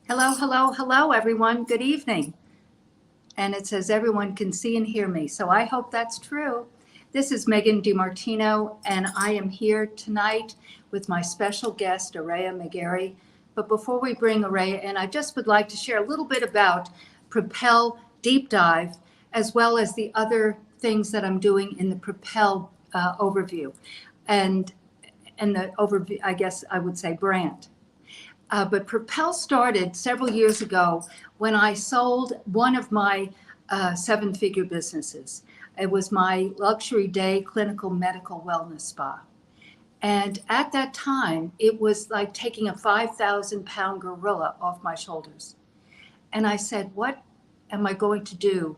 Hello, hello, hello, everyone. Good evening. And it says everyone can see and hear me. So I hope that's true. This is Megan DiMartino, and I am here tonight with my special guest, Araya McGarry. But before we bring Araya in, I just would like to share a little bit about Propel Deep Dive, as well as the other things that I'm doing in the Propel overview and the overview, I guess I would say, brand. But Propel started several years ago when I sold one of my seven-figure businesses. It was my luxury day clinical medical wellness spa. And at that time, it was like taking a 5,000-pound gorilla off my shoulders. And I said, what am I going to do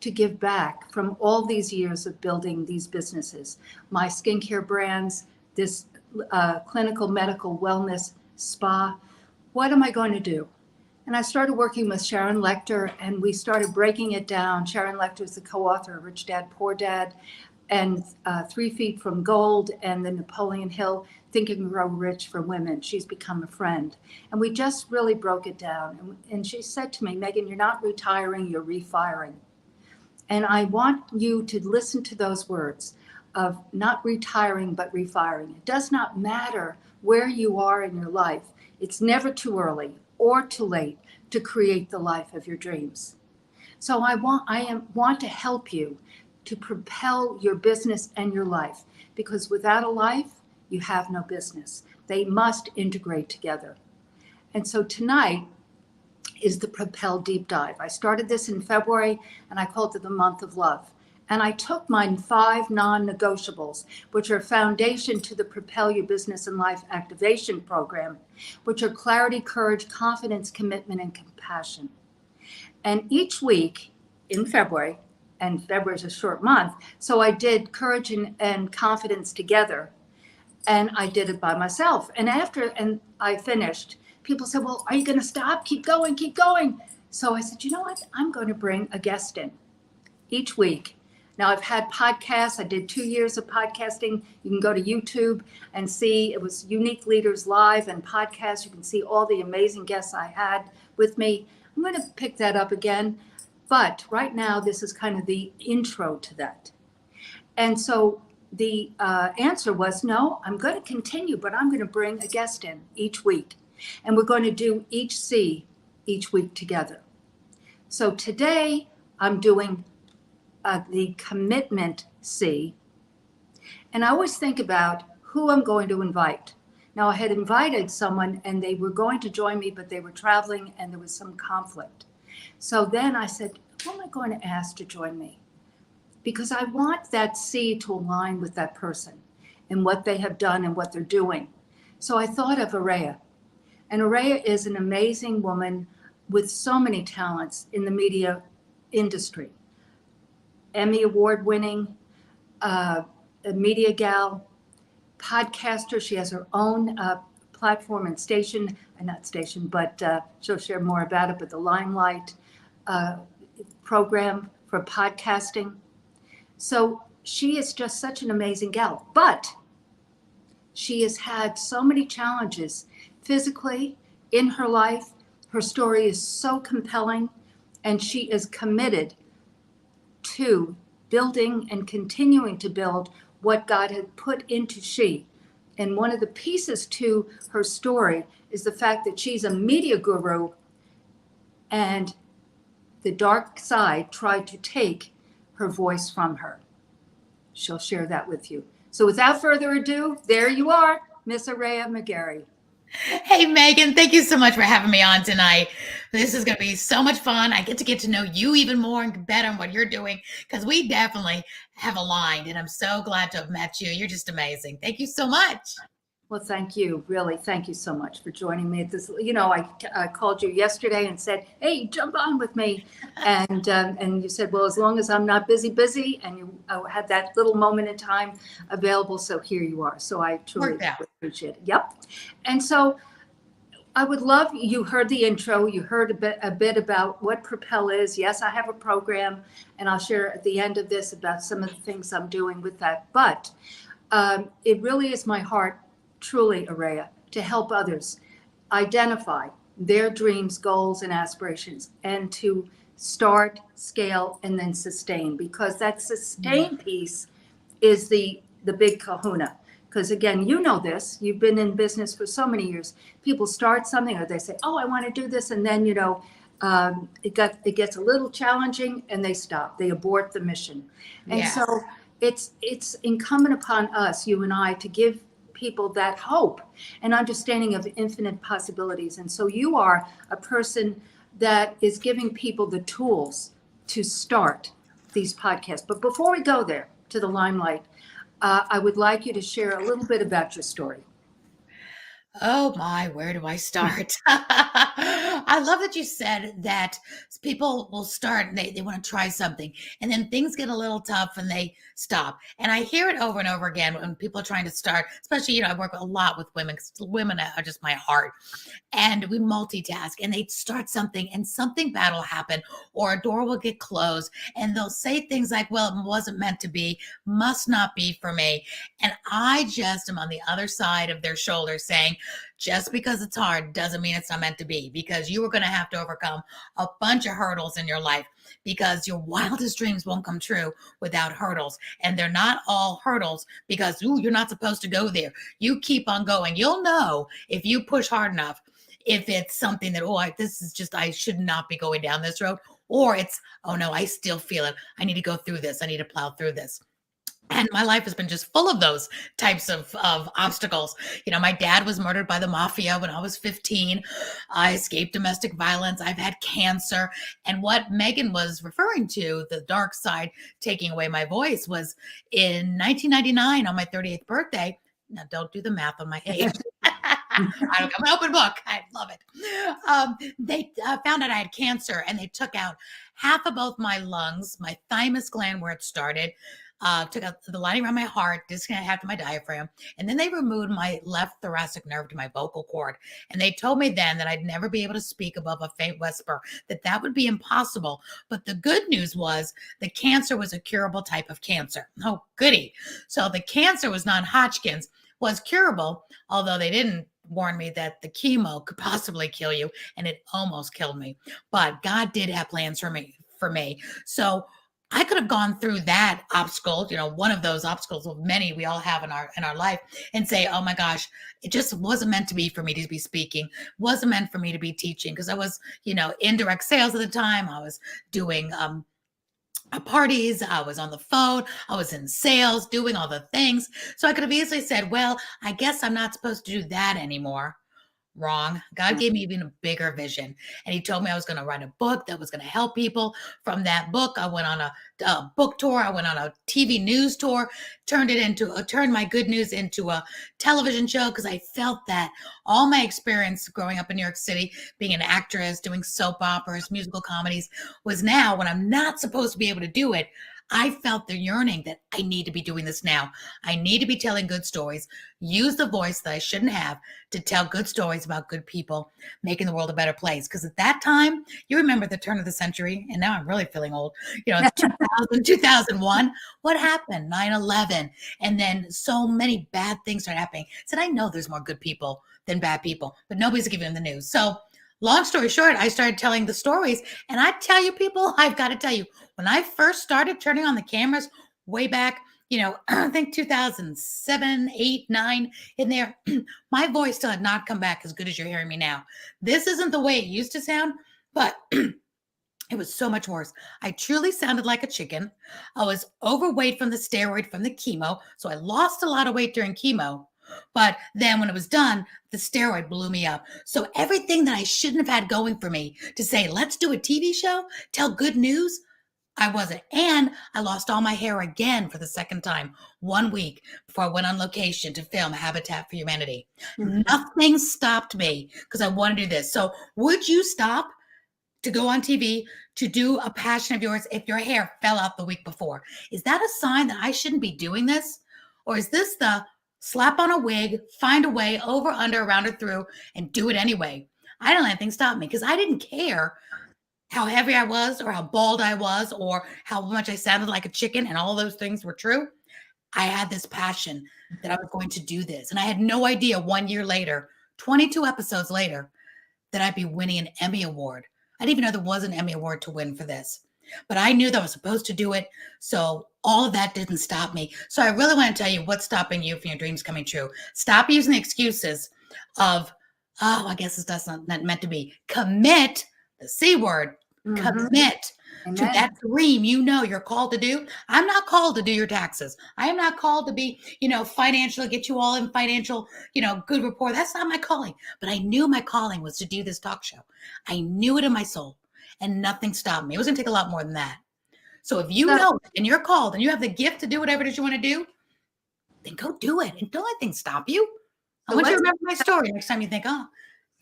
to give back from all these years of building these businesses? My skincare brands, this clinical medical wellness spa. What am I going to do? And I started working with Sharon Lechter, and we started breaking it down. Sharon Lechter is the co-author of Rich Dad, Poor Dad, and 3 Feet from Gold, and the Napoleon Hill Think and Grow Rich for Women. She's become a friend. And we just really broke it down. And she said to me, Megan, you're not retiring, you're refiring. And I want you to listen to those words of not retiring, but refiring. It does not matter where you are in your life. It's never too early or too late to create the life of your dreams. So I want to help you to propel your business and your life, because without a life, you have no business. They must integrate together. And so tonight is the Propel Deep Dive. I started this in February, and I called it the Month of Love. And I took my 5 non-negotiables, which are foundation to the Propel Your Business and Life Activation Program, which are clarity, courage, confidence, commitment, and compassion. And each week in February, and February is a short month, so I did courage and confidence together, and I did it by myself. And after I finished, people said, well, are you going to stop? Keep going, keep going. So I said, you know what? I'm going to bring a guest in each week. Now, I've had podcasts. I did 2 years of podcasting. You can go to YouTube and see. It was Unique Leaders Live and podcast. You can see all the amazing guests I had with me. I'm going to pick that up again. But right now, this is kind of the intro to that. And so the answer was, no, I'm going to continue, but I'm going to bring a guest in each week. And we're going to do each C each week together. So today, I'm doing the commitment C. And I always think about who I'm going to invite. Now, I had invited someone and they were going to join me, but they were traveling and there was some conflict. So then I said, who am I going to ask to join me? Because I want that C to align with that person and what they have done and what they're doing. So I thought of Araya. And Araya is an amazing woman with so many talents in the media industry. Emmy Award winning, a media gal, podcaster. She has her own platform and station, not station, but she'll share more about it, but the Limelight program for podcasting. So she is just such an amazing gal, but she has had so many challenges physically in her life. Her story is so compelling, and she is committed to building and continuing to build what God had put into she. And one of the pieces to her story is the fact that she's a media guru, and the dark side tried to take her voice from her. She'll share that with you. So without further ado, there you are, Miss Araya McGarry. Hey, Megan, thank you so much for having me on tonight. This is going to be so much fun. I get to know you even more and better on what you're doing, because we definitely have aligned, and I'm so glad to have met you. You're just amazing. Thank you so much. Well, thank you. Really, thank you so much for joining me at this. I called you yesterday and said, hey, jump on with me. And you said, well, as long as I'm not busy. And you had that little moment in time available. So here you are. So I truly appreciate it. Yep. And so I would love, you heard the intro, you heard a bit about what Propel is. Yes, I have a program, and I'll share at the end of this about some of the things I'm doing with that. But it really is my heart, truly, Araya, to help others identify their dreams, goals, and aspirations, and to start, scale, and then sustain, because that sustain piece is the big kahuna. Because again, you know this, you've been in business for so many years. People start something or they say, oh, I want to do this. And then, it gets a little challenging and they stop, they abort the mission. And Yes. so it's incumbent upon us, you and I, to give people that hope and understanding of infinite possibilities. And so you are a person that is giving people the tools to start these podcasts. But before we go there to the limelight, I would like you to share a little bit about your story. Oh my, where do I start? I love that you said that people will start and they want to try something and then things get a little tough and they stop. And I hear it over and over again when people are trying to start, especially, I work a lot with women 'cause women are just my heart. And we multitask and they start something and something bad will happen or a door will get closed and they'll say things like, well, it wasn't meant to be, must not be for me. And I just am on the other side of their shoulder saying, just because it's hard doesn't mean it's not meant to be, because you are going to have to overcome a bunch of hurdles in your life, because your wildest dreams won't come true without hurdles. And they're not all hurdles because, ooh, you're not supposed to go there. You keep on going. You'll know if you push hard enough, if it's something that, this is just, I should not be going down this road, or it's, oh no, I still feel it. I need to go through this. I need to plow through this. And my life has been just full of those types of obstacles. My dad was murdered by the mafia when I was 15. I escaped domestic violence. I've had cancer. And what Megan was referring to, the dark side taking away my voice, was in 1999 on my 38th birthday. Now, don't do the math on my age. I'm an open book. I love it. They found out I had cancer and they took out half of both my lungs, my thymus gland where it started, took out the lining around my heart, disconnected half of my diaphragm, and then they removed my left thoracic nerve to my vocal cord. And they told me then that I'd never be able to speak above a faint whisper, that would be impossible. But the good news was the cancer was a curable type of cancer. Oh, goody. So the cancer was non-Hodgkin's, was curable, although they didn't warn me that the chemo could possibly kill you, and it almost killed me. But God did have plans for me. So I could have gone through that obstacle, one of those obstacles of many we all have in our life, and say, oh my gosh, it just wasn't meant to be for me to be speaking, wasn't meant for me to be teaching, because I was, indirect sales at the time. I was doing parties, I was on the phone, I was in sales, doing all the things. So I could have easily said, well, I guess I'm not supposed to do that anymore. Wrong. God gave me even a bigger vision. And he told me I was going to write a book that was going to help people. From that book, I went on a book tour. I went on a TV news tour, turned my good news into a television show, because I felt that all my experience growing up in New York City, being an actress, doing soap operas, musical comedies, was now, when I'm not supposed to be able to do it, I felt the yearning that I need to be doing this now. I need to be telling good stories, use the voice that I shouldn't have to tell good stories about good people, making the world a better place. Because at that time, you remember the turn of the century, and now I'm really feeling old. It's 2000, 2001. What happened? 9/11. And then so many bad things started happening. So I know there's more good people than bad people, but nobody's giving them the news. So long story short, I started telling the stories. And I tell you, people, I've got to tell you, when I first started turning on the cameras way back, I think 2007, 8, 9 in there, my voice still had not come back as good as you're hearing me now. This isn't the way it used to sound, but it was so much worse. I truly sounded like a chicken. I was overweight from the steroid, from the chemo. So I lost a lot of weight during chemo. But then when it was done, the steroid blew me up. So everything that I shouldn't have had going for me to say, let's do a TV show, tell good news, I wasn't. And I lost all my hair again for the second time 1 week before I went on location to film Habitat for Humanity. Mm-hmm. Nothing stopped me because I want to do this. So would you stop to go on TV to do a passion of yours if your hair fell out the week before? Is that a sign that I shouldn't be doing this? Or is this the slap on a wig, find a way, over, under, around, or through, and do it anyway? I didn't let anything stop me because I didn't care how heavy I was or how bald I was or how much I sounded like a chicken, and all those things were true. I had this passion that I was going to do this. And I had no idea 1 year later, 22 episodes later, that I'd be winning an Emmy Award. I didn't even know there was an Emmy Award to win for this, but I knew that I was supposed to do it. So all of that didn't stop me. So I really want to tell you what's stopping you from your dreams coming true. Stop using the excuses of, oh, I guess that's not meant to be. Commit, the C word, commit to that dream you're called to do. I'm not called to do your taxes. I am not called to be, financial, get you all in financial, good rapport. That's not my calling. But I knew my calling was to do this talk show. I knew it in my soul, and nothing stopped me. It was going to take a lot more than that. So if you know and you're called and you have the gift to do whatever it is you want to do, then go do it. And don't let things stop you. I want you to remember my story next time you think, oh.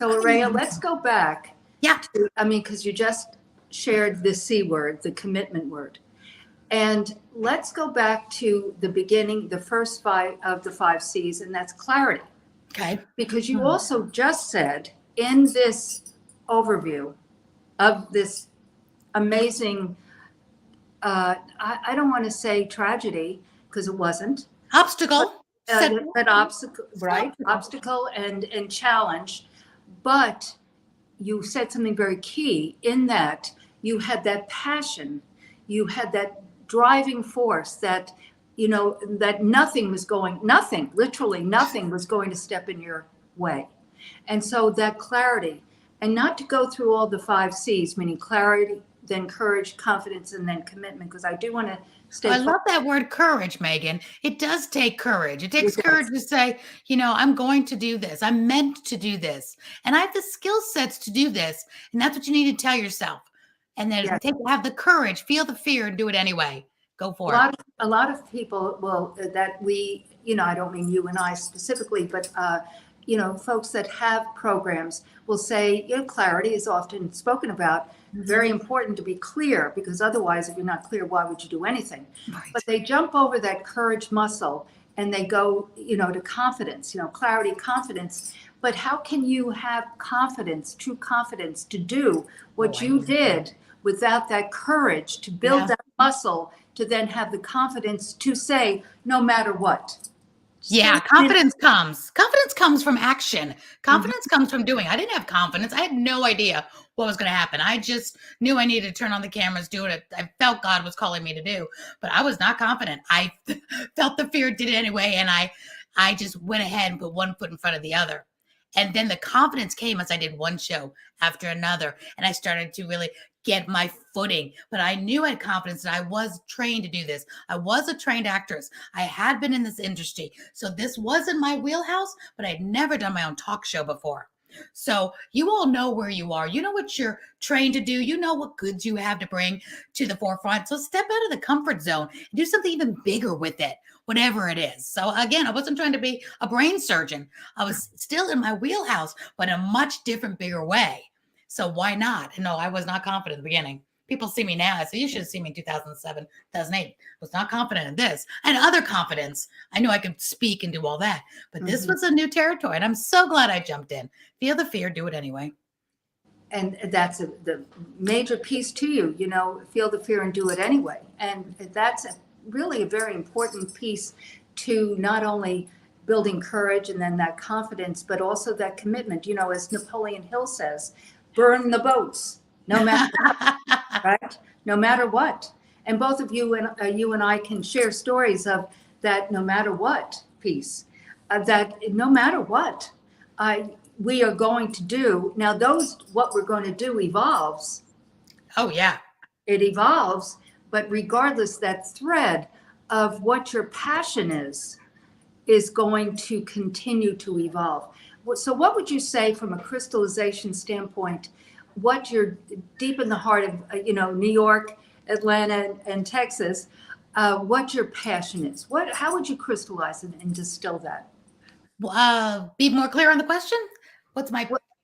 So Araya, let's go back. Yeah. Because you just shared the C word, the commitment word. And let's go back to the beginning, the first 5 of the 5 C's, and that's clarity. Okay. Because you also just said in this overview of this amazing, I don't want to say tragedy, because it wasn't. Obstacle. That obstacle, right? Obstacle and challenge. But you said something very key in that you had that passion, you had that driving force that, that literally nothing was going to step in your way. And so that clarity, and not to go through all the 5 C's, meaning clarity, then courage, confidence, and then commitment, because I do want to stay. I love that word courage, Megan. It does take courage. It takes courage to say, I'm going to do this. I'm meant to do this. And I have the skill sets to do this. And that's what you need to tell yourself. And then have the courage, feel the fear, and do it anyway. Go for it. A lot of people, I don't mean you and I specifically, but folks that have programs will say, clarity is often spoken about. Very important to be clear, because otherwise, if you're not clear, why would you do anything? Right. But they jump over that courage muscle and they go, to confidence, clarity, confidence. But how can you have confidence, true confidence, to do what you did without that courage to build that muscle, to then have the confidence to say, no matter what? Yeah, confidence comes from action. Confidence comes from doing. I didn't have confidence. I had no idea what was going to happen. I just knew I needed to turn on the cameras, do it. I felt God was calling me to do, but I was not confident. I felt the fear, did it anyway, and I just went ahead and put one foot in front of the other. And then the confidence came as I did one show after another, and I started to really get my footing. But I knew I had confidence that I was trained to do this. I was a trained actress. I had been in this industry. So this wasn't my wheelhouse, but I'd never done my own talk show before. So you all know where you are. You know what you're trained to do. You know what goods you have to bring to the forefront. So step out of the comfort zone and do something even bigger with it, whatever it is. So again, I wasn't trying to be a brain surgeon. I was still in my wheelhouse, but in a much different, bigger way. So why not? No, I was not confident in the beginning. People see me now. I say, you should have seen me in 2007, 2008. Was not confident in this. I had other confidence. I knew I could speak and do all that. But this was a new territory. And I'm so glad I jumped in. Feel the fear, do it anyway. And that's the major piece to you, feel the fear and do it anyway. And that's really a very important piece to not only building courage and then that confidence, but also that commitment. As Napoleon Hill says, burn the boats, no matter what, right? No matter what. And both of you and I can share stories of that no matter what piece, that no matter what we are going to do. Now, what we're going to do evolves. Oh, yeah. It evolves, but regardless, that thread of what your passion is going to continue to evolve. So what would you say from a crystallization standpoint, what you're deep in the heart of, New York, Atlanta, and Texas, what your passion is? How would you crystallize it and distill that? Be more clear on the question?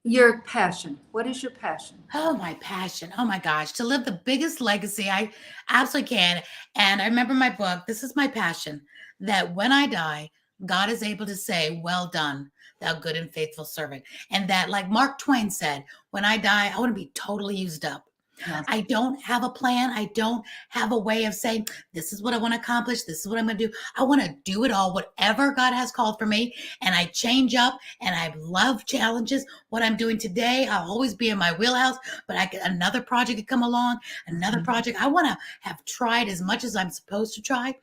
Your passion? What is your passion? Oh, my passion. Oh my gosh. To live the biggest legacy I absolutely can. And I remember my book, this is my passion, that when I die, God is able to say, well done, thou good and faithful servant. And that, like Mark Twain said, when I die, I want to be totally used up. Yes. I don't have a plan. I don't have a way of saying, this is what I want to accomplish. This is what I'm going to do. I want to do it all, whatever God has called for me. And I change up, and I love challenges. What I'm doing today, I'll always be in my wheelhouse, but another project could come along, another project. I want to have tried as much as I'm supposed to try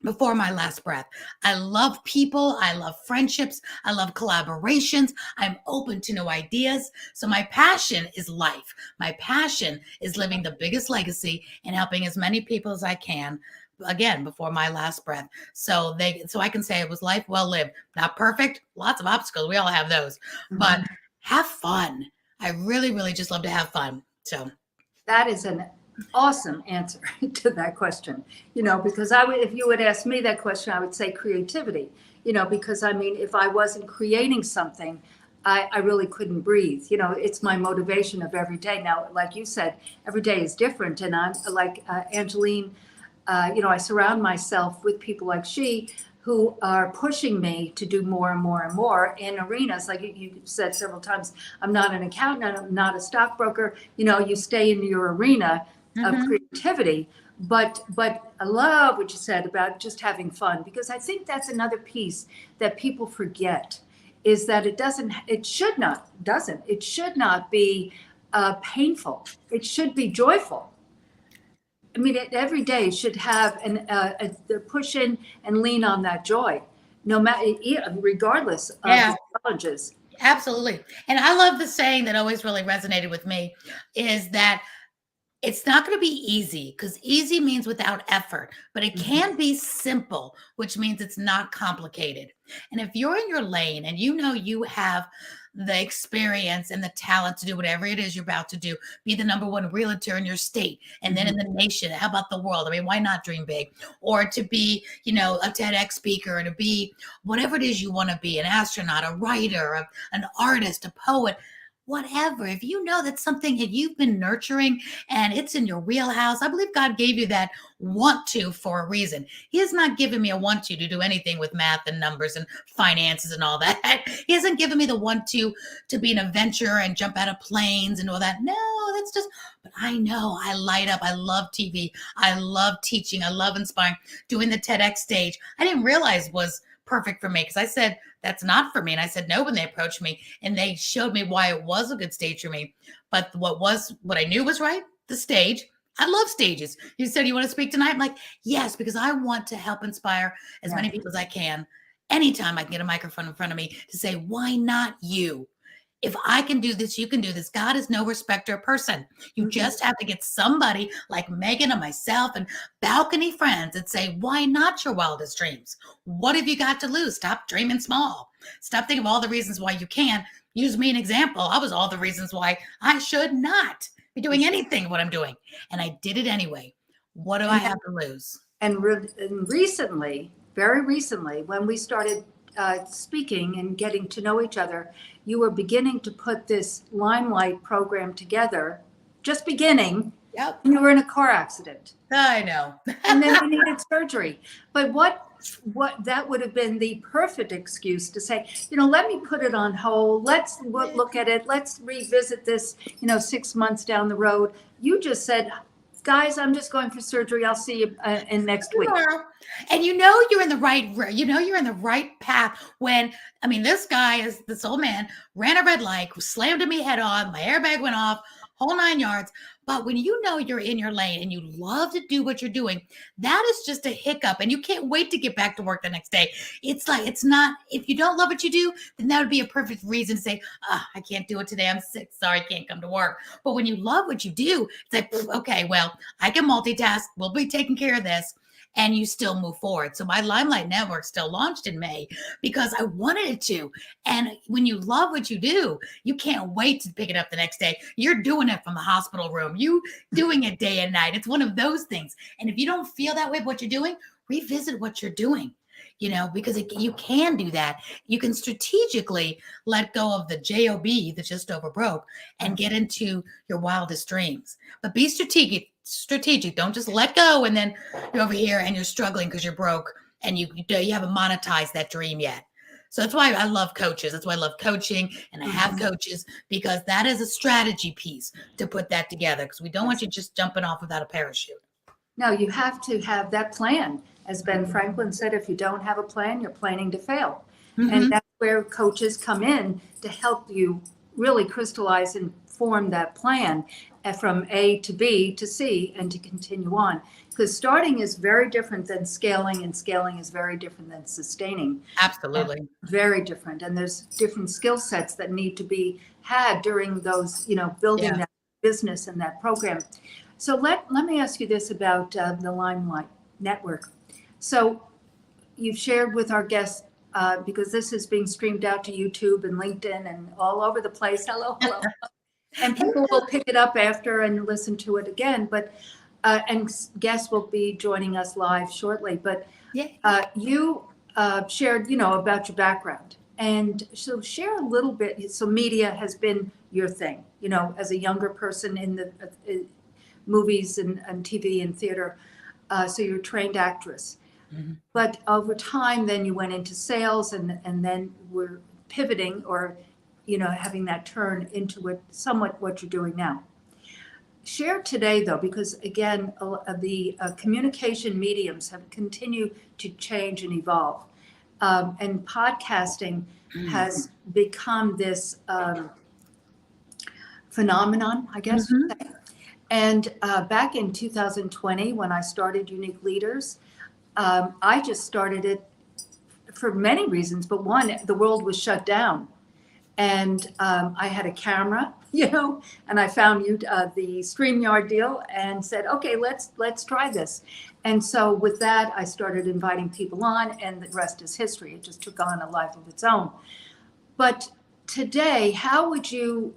before my last breath. I love people. I love friendships. I love collaborations. I'm open to new ideas. So my passion is life. My passion is living the biggest legacy and helping as many people as I can, again, before my last breath. So I can say it was life well lived. Not perfect, lots of obstacles. We all have those, but have fun. I really, really just love to have fun. So that is an awesome answer to that question, because if you would ask me that question, I would say creativity, because I mean, if I wasn't creating something, I really couldn't breathe. It's my motivation of every day. Now, like you said, every day is different. And I'm like Angeline, I surround myself with people like she who are pushing me to do more and more and more in arenas. Like you said several times, I'm not an accountant, I'm not a stockbroker. You stay in your arena of creativity. But I love what you said about just having fun, because I think that's another piece that people forget, is that it should not be painful. It should be joyful. I mean, every day should have the push in and lean on that joy, no matter, regardless of the challenges. Absolutely. And I love the saying that always really resonated with me is that it's not going to be easy, because easy means without effort, but it can be simple, which means it's not complicated. And if you're in your lane and you have the experience and the talent to do whatever it is you're about to do, be the number one realtor in your state and then in the nation, how about the world? I mean, why not dream big? Or to be, a TEDx speaker, or to be whatever it is you want to be, an astronaut, a writer, an artist, a poet, whatever. If you know that's something that you've been nurturing and it's in your wheelhouse, I believe God gave you that want to for a reason. He has not given me a want to do anything with math and numbers and finances and all that. He hasn't given me the want to be an adventurer and jump out of planes and all that. No, that's just, but I know I light up. I love TV. I love teaching. I love inspiring. Doing the TEDx stage, I didn't realize was perfect for me, because I said, that's not for me. And I said no when they approached me, and they showed me why it was a good stage for me. But what I knew was right, the stage. I love stages. You said you want to speak tonight? I'm like, yes, because I want to help inspire as many people as I can. Anytime I can get a microphone in front of me to say, why not you? If I can do this, you can do this. God is no respecter of person. You just have to get somebody like Megan and myself and balcony friends and say, why not your wildest dreams? What have you got to lose? Stop dreaming small. Stop thinking of all the reasons why you can. Use me an example. I was all the reasons why I should not be doing anything what I'm doing. And I did it anyway. What do I have to lose? And recently, very recently, when we started speaking and getting to know each other, you were beginning to put this Limelight program together, just beginning. Yep. You were in a car accident. I know. And then you needed surgery. But what that would have been the perfect excuse to say, let me put it on hold. Let's look at it. Let's revisit this, 6 months down the road. You just said, guys, I'm just going for surgery. I'll see you in next week. And you're in the right path when, this old man ran a red light, slammed me head on, my airbag went off, whole 9 yards. But when you're in your lane and you love to do what you're doing, that is just a hiccup, and you can't wait to get back to work the next day. It's not, if you don't love what you do, then that would be a perfect reason to say, I can't do it today. I'm sick. Sorry, I can't come to work. But when you love what you do, it's like, okay, well, I can multitask. We'll be taking care of this. And you still move forward. So my Limelight Network still launched in May because I wanted it to. And when you love what you do, you can't wait to pick it up the next day. You're doing it from the hospital room. You doing it day and night. It's one of those things. And if you don't feel that way about what you're doing, revisit what you're doing. Because you can do that. You can strategically let go of the job that's just over broke and get into your wildest dreams. But be strategic. Don't just let go and then you're over here and you're struggling because you're broke and you haven't monetized that dream yet. So that's why I love coaches. That's why I love coaching, and I have coaches, because that is a strategy piece to put that together, because we don't want you just jumping off without a parachute. No, you have to have that plan. As Ben Franklin said, if you don't have a plan, you're planning to fail. And that's where coaches come in to help you really crystallize and form that plan from A to B to C and to continue on. Because starting is very different than scaling, and scaling is very different than sustaining. Absolutely. Very different. And there's different skill sets that need to be had during those, building that business and that program. So let me ask you this about the Limelight Network. So you've shared with our guests, because this is being streamed out to YouTube and LinkedIn and all over the place. Hello. And people will pick it up after and listen to it again. But and guests will be joining us live shortly. But you shared, about your background. And so share a little bit. So media has been your thing, as a younger person in the movies and TV and theater. So you're a trained actress. But over time, then you went into sales and then were pivoting or, having that turn into somewhat what you're doing now. Share today, though, because again, the communication mediums have continued to change and evolve. And podcasting has become this phenomenon, I guess. And back in 2020, when I started Unique Leaders, I just started it for many reasons, but one, the world was shut down. And I had a camera, and I found the StreamYard deal and said, okay, let's try this. And so with that, I started inviting people on, and the rest is history. It just took on a life of its own. But today, how would you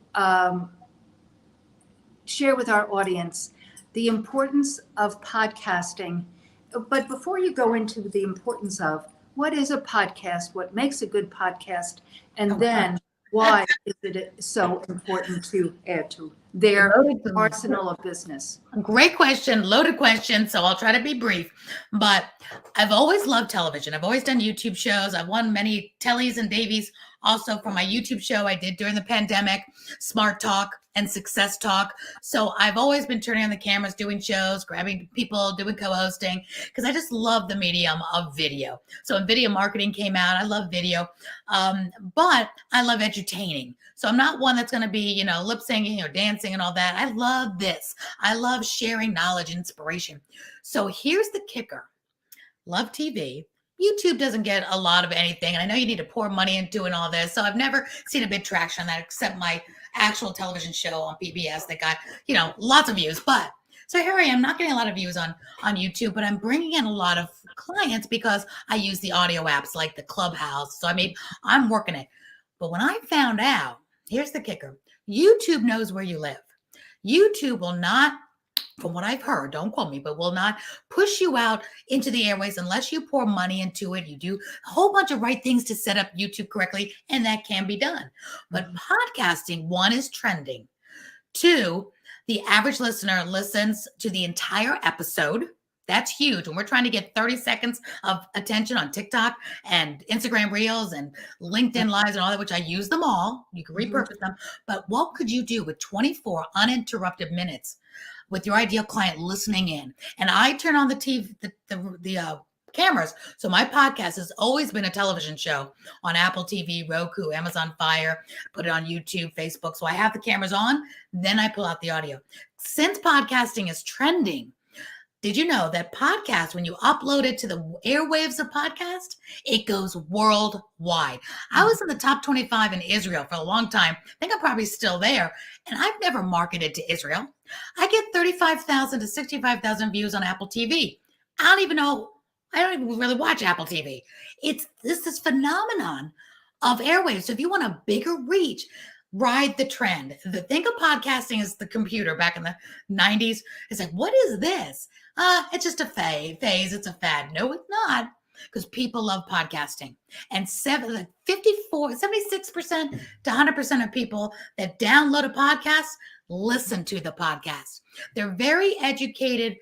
share with our audience the importance of podcasting? But before you go into the importance of what is a podcast, what makes a good podcast, and then why is it so important to add to their arsenal of business? Great question, loaded question. So I'll try to be brief, but I've always loved television. I've always done YouTube shows. I've won many Tellies and Davies also for my YouTube show I did during the pandemic, Smart Talk and Success Talk. So I've always been turning on the cameras, doing shows, grabbing people, doing co-hosting, because I just love the medium of video. So when video marketing came out, I love video, but I love edutaining. So I'm not one that's going to be, lip singing or dancing and all that. I love this. I love sharing knowledge and inspiration. So here's the kicker. Love TV. YouTube doesn't get a lot of anything. And I know you need to pour money into doing all this. So I've never seen a big traction on that, except my actual television show on PBS that got, lots of views. But so here I am, not getting a lot of views on YouTube, but I'm bringing in a lot of clients because I use the audio apps like the Clubhouse. So I'm working it. But when I found out, here's the kicker. YouTube knows where you live. YouTube will not, from what I've heard, don't quote me, but will not push you out into the airways unless you pour money into it. You do a whole bunch of right things to set up YouTube correctly, and that can be done. But podcasting, one, is trending. Two, the average listener listens to the entire episode. That's huge. And we're trying to get 30 seconds of attention on TikTok and Instagram Reels and LinkedIn Lives and all that, which I use them all. You can repurpose them. But what could you do with 24 uninterrupted minutes with your ideal client listening in? And I turn on the TV, the cameras. So my podcast has always been a television show on Apple TV, Roku, Amazon Fire, put it on YouTube, Facebook. So I have the cameras on, then I pull out the audio. Since podcasting is trending, did you know that podcast, when you upload it to the airwaves of podcast, it goes worldwide? I was in the top 25 in Israel for a long time. I think I'm probably still there. And I've never marketed to Israel. I get 35,000 to 65,000 views on Apple TV. I don't even really watch Apple TV. It's this phenomenon of airwaves. So if you want a bigger reach, ride the trend. Think of podcasting as the computer back in the 90s. It's like, what is this? It's just a phase. It's a fad. No, it's not, because people love podcasting. And 76% to 100% of people that download a podcast listen to the podcast. They're very educated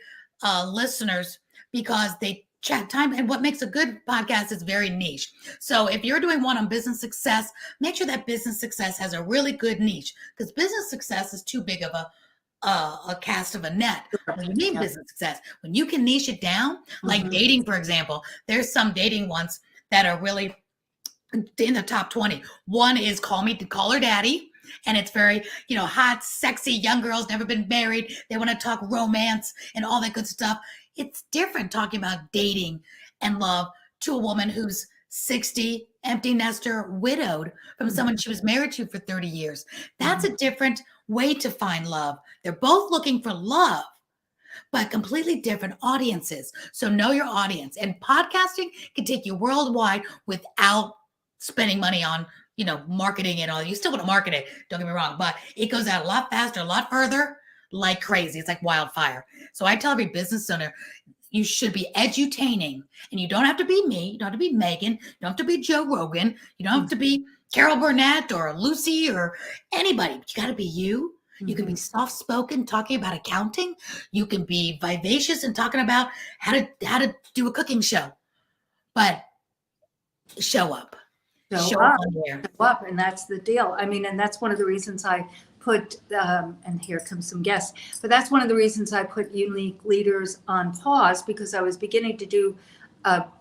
listeners because they chat time. And what makes a good podcast is very niche. So if you're doing one on business success, make sure that business success has a really good niche, because business success is too big of a cast of a net. When you mean business success, when you can niche it down, like dating, for example, there's some dating ones that are really in the top 20. One is Call Her Daddy. And it's very, hot, sexy, young girls, never been married. They want to talk romance and all that good stuff. It's different talking about dating and love to a woman who's 60, empty nester, widowed from someone she was married to for 30 years. That's a different way to find love. They're both looking for love, but completely different audiences. So know your audience. And podcasting can take you worldwide without spending money on marketing and all. You still want to market it, don't get me wrong, but it goes out a lot faster, a lot further, like crazy. It's like wildfire. So I tell every business owner, you should be edutaining, and you don't have to be me. You don't have to be Megan. You don't have to be Joe Rogan. You don't have to be Carol Burnett or Lucy or anybody. But you got to be you. You can be soft-spoken, talking about accounting. You can be vivacious and talking about how to do a cooking show. But show up. Show up, and that's the deal. I mean, and that's one of the reasons I put, and here comes some guests, but that's one of the reasons I put Unique Leaders on pause, because I was beginning to do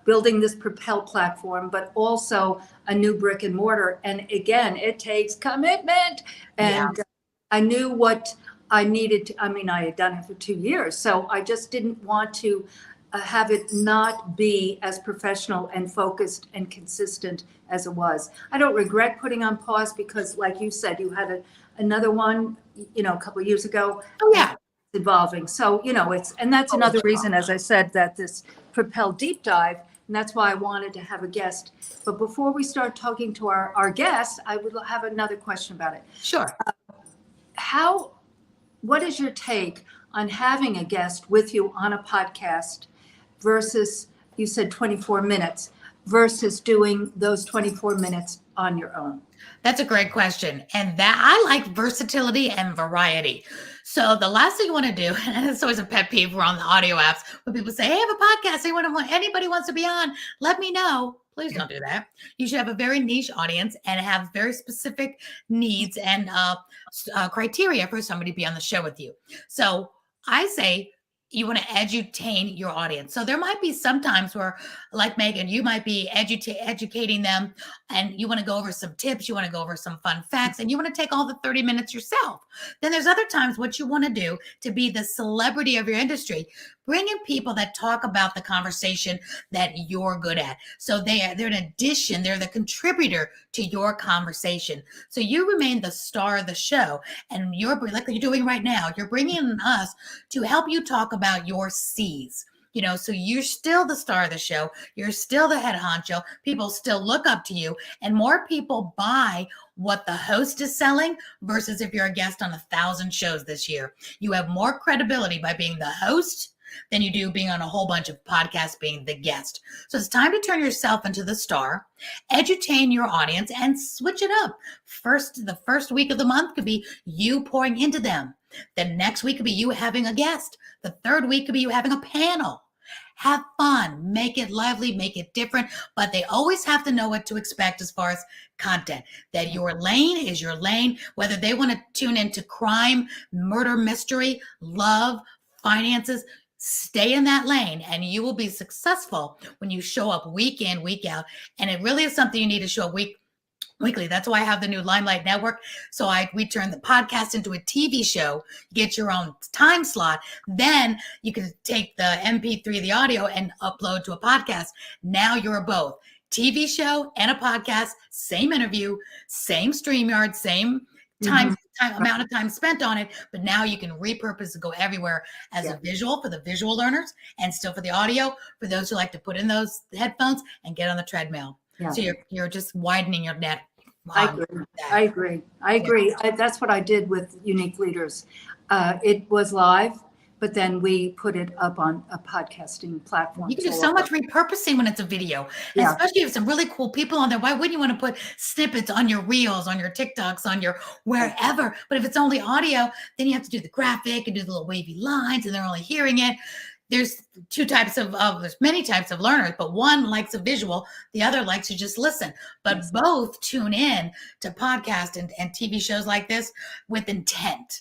building this Propel platform, but also a new brick and mortar. And again, it takes commitment. And I knew what I needed to, I had done it for 2 years. So I just didn't want to have it not be as professional and focused and consistent as it was. I don't regret putting on pause, because like you said, you had another one, a couple of years ago. Oh yeah. It's evolving. So, and that's another reason, as I said, that this Propel deep dive, and that's why I wanted to have a guest. But before we start talking to our guest, I would have another question about it. Sure. What is your take on having a guest with you on a podcast versus, you said 24 minutes, versus doing those 24 minutes on your own? That's a great question. And that I like versatility and variety. So the last thing you want to do, and it's always a pet peeve, we're on the audio apps, when people say, hey, I have a podcast, anybody wants to be on, let me know. Please don't do that. You should have a very niche audience and have very specific needs and criteria for somebody to be on the show with you. So I say, you want to edutain your audience. So there might be some times where, like Megan, you might be educating them, and you want to go over some tips, you want to go over some fun facts, and you want to take all the 30 minutes yourself. Then there's other times what you want to do to be the celebrity of your industry. Bring in people that talk about the conversation that you're good at. So they're an addition, they're the contributor to your conversation. So you remain the star of the show, and you're like you're doing right now. You're bringing in us to help you talk about your C's. So you're still the star of the show. You're still the head honcho. People still look up to you, and more people buy what the host is selling versus if you're a guest on 1,000 shows this year. You have more credibility by being the host than you do being on a whole bunch of podcasts being the guest. So it's time to turn yourself into the star, edutain your audience, and switch it up. The first week of the month could be you pouring into them. The next week could be you having a guest. The third week could be you having a panel. Have fun, make it lively, make it different, but they always have to know what to expect as far as content, that your lane is your lane, whether they want to tune into crime, murder, mystery, love, finances. Stay in that lane, and you will be successful when you show up week in, week out. And it really is something you need to show up weekly. That's why I have the new Limelight Network. So we turn the podcast into a TV show, get your own time slot. Then you can take the MP3, the audio, and upload to a podcast. Now you're both TV show and a podcast, same interview, same StreamYard, same amount of time spent on it, but now you can repurpose and go everywhere as a visual for the visual learners, and still for the audio for those who like to put in those headphones and get on the treadmill. So you're just widening your net. I agree. That's what I did with Unique Leaders. It was live, but then we put it up on a podcasting platform. You can do so much repurposing when it's a video, especially if some really cool people on there. Why wouldn't you want to put snippets on your reels, on your TikToks, on your wherever? But if it's only audio, then you have to do the graphic and do the little wavy lines, and they're only hearing it. there's there's many types of learners, but one likes a visual, the other likes to just listen. But both tune in to podcasts and TV shows like this with intent.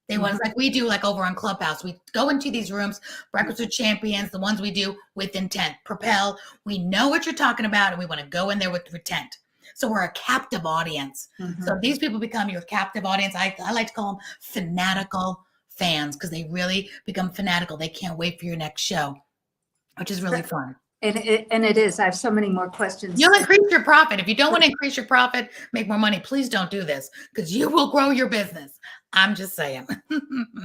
They want, like we do, like over on Clubhouse. We go into these rooms, Breakfast with Champions, the ones we do with intent. Propel, we know what you're talking about, and we want to go in there with intent. So we're a captive audience. So these people become your captive audience. I like to call them fanatical fans, because they really become fanatical. They can't wait for your next show, which is really fun. And it is. I have so many more questions. You'll increase your profit. If you don't want to increase your profit, make more money, please don't do this, because you will grow your business. I'm just saying.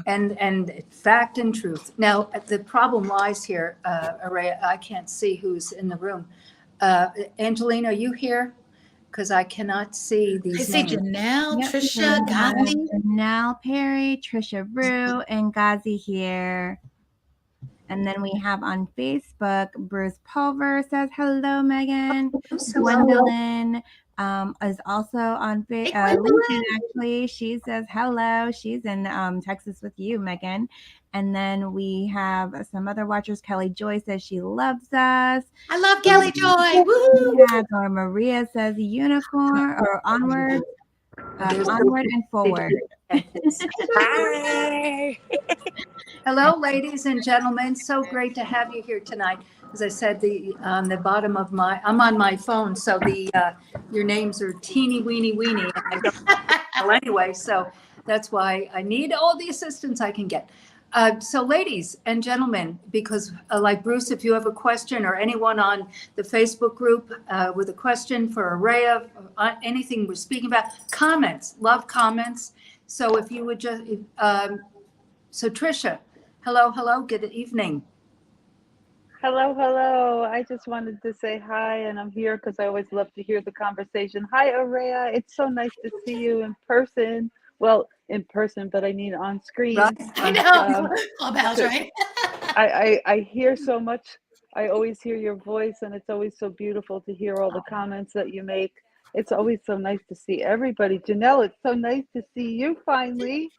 and fact and truth. Now, the problem lies here, Araya. I can't see who's in the room. Angelina, are you here? Because I cannot see these I see names. Janelle, Yep, Trisha, Ghazi. Janelle Perry, Trisha Rue, and Ghazi here. And then we have on Facebook, Bruce Pulver says, hello, Megan. Gwendolyn is also on LinkedIn, actually. She says, hello. She's in Texas with you, Megan. And then we have some other watchers. Kelly Joy says she loves us. I love Kelly Joy. Woo! Yeah, or Maria says unicorn or onward. Onward and forward. Hi. Hello, ladies and gentlemen. So great to have you here tonight. As I said, the bottom of I'm on my phone, so your names are teeny weeny weeny. I don't know anyway, so that's why I need all the assistance I can get. So ladies and gentlemen, because like Bruce, if you have a question, or anyone on the Facebook group with a question for Araya, anything we're speaking about, comments, love comments. So if you would just, so Trisha, hello, good evening. Hello. I just wanted to say hi, and I'm here because I always love to hear the conversation. Hi, Araya. It's so nice to see you in person. Well, in person, but I mean on screen. Right. I know. Clubhouse, right? I hear so much. I always hear your voice, and it's always so beautiful to hear all the comments that you make. It's always so nice to see everybody. Janelle, it's so nice to see you finally.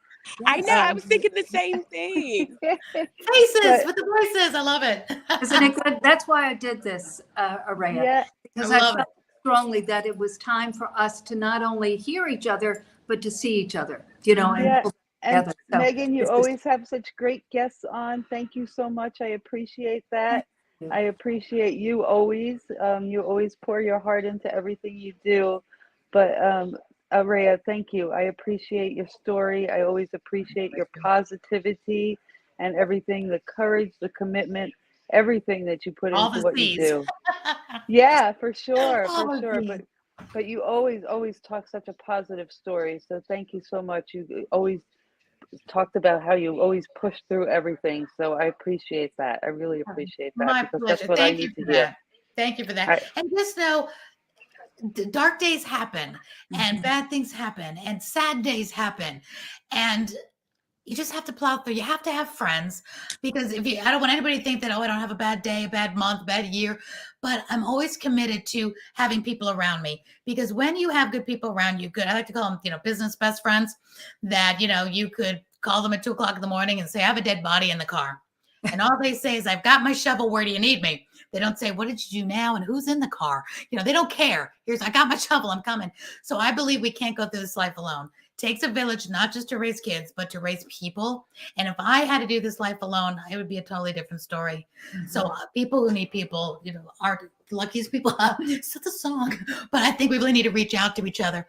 I know. I was thinking the same thing. Faces with the voices. I love it. Isn't it good? That's why I did this, Araya. Yeah. Because I felt strongly that it was time for us to not only hear each other, but to see each other, Yeah. And So Megan, you always have such great guests on. Thank you so much. I appreciate that. I appreciate you always. You always pour your heart into everything you do. But Araya, thank you. I appreciate your story. I always appreciate your positivity and everything, the courage, the commitment, everything that you put into what you do. Yeah, for sure. But you always talk such a positive story. So thank you so much. You always talked about how you always push through everything. So I appreciate that. I really appreciate that. My because pleasure. that's what Thank I you need for to hear. that. Thank you for that. And just know, dark days happen, and bad things happen, and sad days happen, and you just have to plow through. You have to have friends, because I don't want anybody to think that, I don't have a bad day, a bad month, a bad year, but I'm always committed to having people around me, because when you have good people around you, I like to call them, business best friends, that, you could call them at 2:00 in the morning and say, I have a dead body in the car. And all they say is, I've got my shovel. Where do you need me? They don't say, what did you do now? And who's in the car? They don't care. I got my shovel. I'm coming. So I believe we can't go through this life alone. It takes a village, not just to raise kids, but to raise people. And if I had to do this life alone, it would be a totally different story. So people who need people, are the luckiest people. It's the song. But I think we really need to reach out to each other.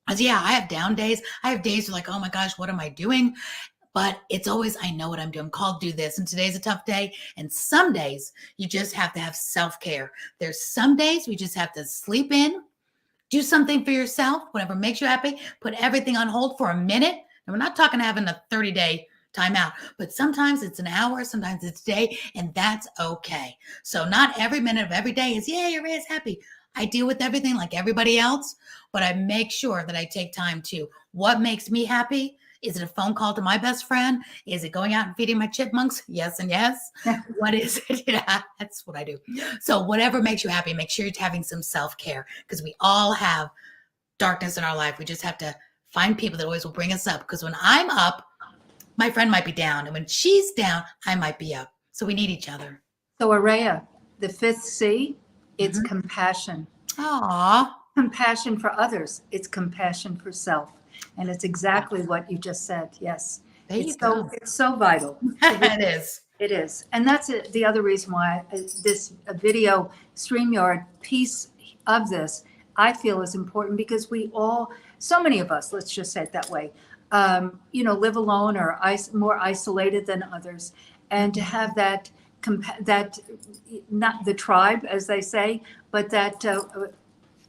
Because I have down days. I have days like, oh my gosh, what am I doing? But it's always, I know what I'm doing. I'm called to do this. And today's a tough day. And some days you just have to have self-care. There's some days we just have to sleep in, do something for yourself, whatever makes you happy, put everything on hold for a minute. And we're not talking having a 30-day timeout, but sometimes it's an hour, sometimes it's a day, and that's okay. So not every minute of every day is, yay, Araya is happy. I deal with everything like everybody else, but I make sure that I take time to what makes me happy. Is it a phone call to my best friend? Is it going out and feeding my chipmunks? Yes and yes. What is it? That's what I do. So whatever makes you happy, make sure you're having some self-care, because we all have darkness in our life. We just have to find people that always will bring us up, because when I'm up, my friend might be down. And when she's down, I might be up. So we need each other. So Araya, the fifth C, it's compassion. Aw. Compassion for others. It's compassion for self. And it's exactly what you just said. Yes. There you go. It's so vital. It is. It is. And that's the other reason why this video StreamYard piece of this, I feel is important, because we all, so many of us, let's just say it that way, live alone or more isolated than others. And to have that, not the tribe, as they say, but that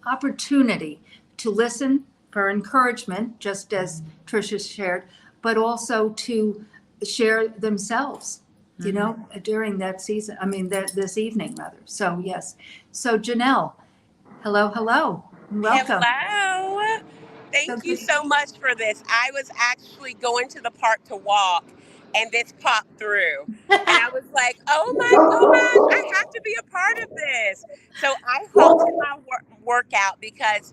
opportunity to listen for encouragement, just as Tricia shared, but also to share themselves, during that season. I mean, this evening rather. So yes. So Janelle, hello, welcome. Hello. Thank you so much for this. I was actually going to the park to walk, and this popped through. And I was like, oh my gosh, I have to be a part of this. So I halted my workout because,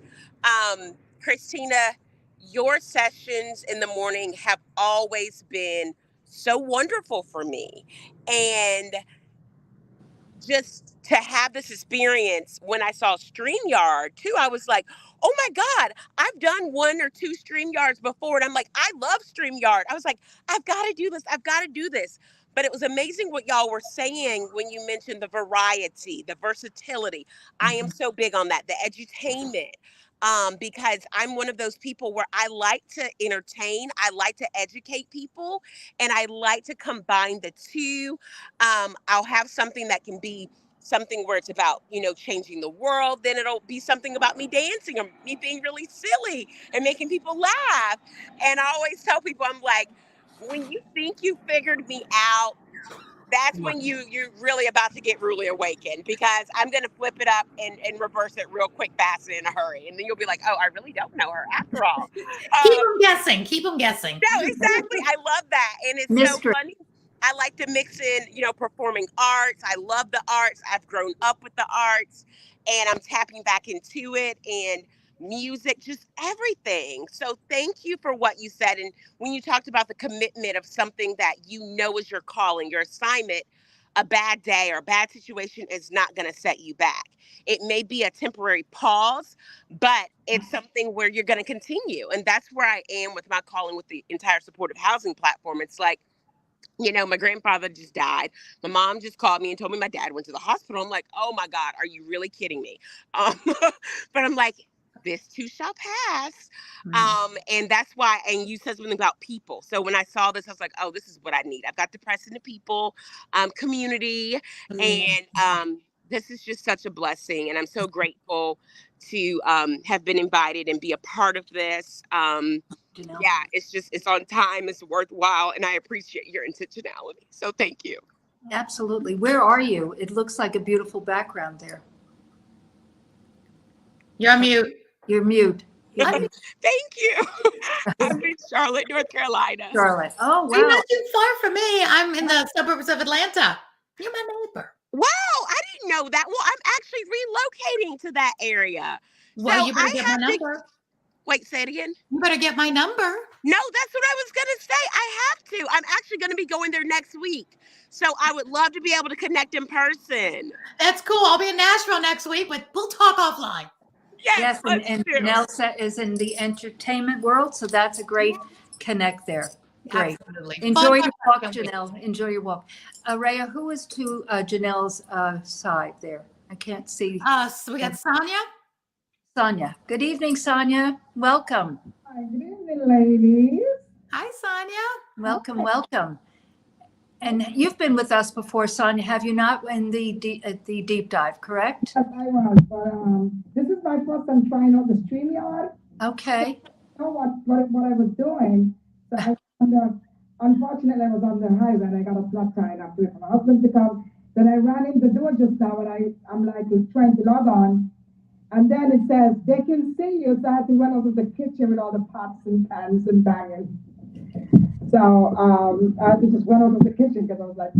Christina, your sessions in the morning have always been so wonderful for me. And just to have this experience when I saw StreamYard too, I was like, oh my God, I've done 1 or 2 StreamYards before. And I'm like, I love StreamYard. I was like, I've got to do this. I've got to do this. But it was amazing what y'all were saying when you mentioned the variety, the versatility. I am so big on that, the edutainment. Because I'm one of those people where I like to entertain, I like to educate people, and I like to combine the two. I'll have something that can be something where it's about, changing the world. Then it'll be something about me dancing or me being really silly and making people laugh. And I always tell people, I'm like, when you think you figured me out, that's when you're really about to get really awakened, because I'm going to flip it up and reverse it real quick, fast, and in a hurry. And then you'll be like, oh, I really don't know her after all. Keep them guessing. No, exactly. I love that. And it's Mystery. so funny. I like to mix in, performing arts. I love the arts. I've grown up with the arts, and I'm tapping back into it, and music, just everything. So thank you for what you said. And when you talked about the commitment of something that is your calling, your assignment, a bad day or a bad situation is not going to set you back. It may be a temporary pause, but it's something where you're going to continue. And that's where I am with my calling with the entire supportive housing platform. It's like, my grandfather just died. My mom just called me and told me my dad went to the hospital. I'm like, oh my God, are you really kidding me? But I'm like, this too shall pass. And that's why, and you said something about people. So when I saw this, I was like, oh, this is what I need. I've got depressed into people, community. And this is just such a blessing. And I'm so grateful to have been invited and be a part of this. Yeah, it's on time, it's worthwhile, and I appreciate your intentionality. So thank you. Absolutely. Where are you? It looks like a beautiful background there. You're on mute. You're mute. Thank you. I'm in Charlotte, North Carolina. Charlotte. Oh, You're wow. not too far from me. I'm in the suburbs of Atlanta. You're my neighbor. Wow, I didn't know that. Well, I'm actually relocating to that area. Well, So you better get my number. Wait, say it again. You better get my number. No, that's what I was going to say. I have to. I'm actually going to be going there next week. So I would love to be able to connect in person. That's cool. I'll be in Nashville next week, but we'll talk offline. Yes, and Janelle is in the entertainment world, so that's a great connect there. Great. Absolutely. Enjoy your walk, Janelle. Enjoy your walk. Rhea, who is to Janelle's side there? I can't see. So we got Sonia. Sonia. Good evening, Sonia. Welcome. Hi, good evening, ladies. Hi, Sonia. Welcome. And you've been with us before, Sonia, have you not, in the deep dive, correct? Yes, I was, but this is my first time trying out the StreamYard. Okay. I know what I was doing. So unfortunately, I was on the highway and I got a flat tire and I waited for my husband to come. Then I ran in the door just now and I'm like trying to log on. And then it says, they can see you. So I had to run out of the kitchen with all the pots and pans and banging. So I had to just run out of the kitchen because I was like,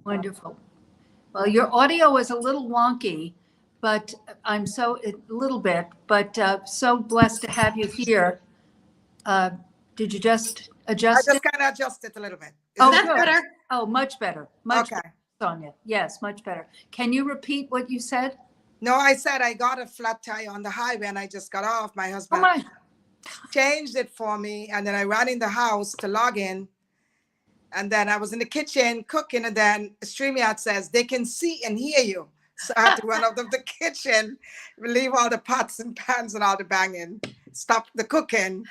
wonderful. Well, your audio is a little wonky, but I'm so blessed to have you here. Did you just adjust I just kind of adjusted a little bit. Oh, That's good. better. Oh, much better. Much Okay. better, Sonia. Yes, much better. Can you repeat what you said? No, I said I got a flat tire on the highway and I just got off. My Oh husband my, changed it for me. And then I ran in the house to log in. And then I was in the kitchen cooking. And then StreamYard says they can see and hear you. So I had to run out of the kitchen, leave all the pots and pans and all the banging, stop the cooking.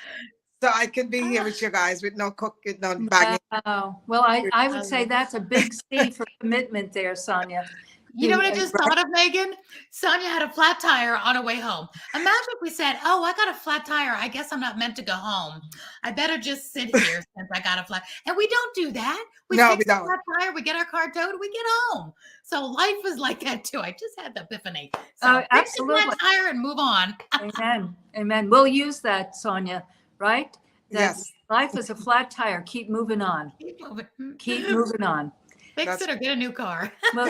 So I could be here with you guys with no cooking, no banging. wow. Well, I would say that's a big C for commitment there, Sonia. You know what I just thought of, Megan? Sonia had a flat tire on her way home. Imagine if we said, oh, I got a flat tire. I guess I'm not meant to go home. I better just sit here since I got a flat. And we don't do that. No, fix we the don't. flat tire, we get our car towed, we get home. So life is like that too. I just had the epiphany. So fix the Absolutely. flat tire and move on. Amen. Amen. We'll use that, Sonia, right? That Yes. Life is a flat tire. Keep moving on. Keep moving. Keep moving on. Fix it or get a new car. Well,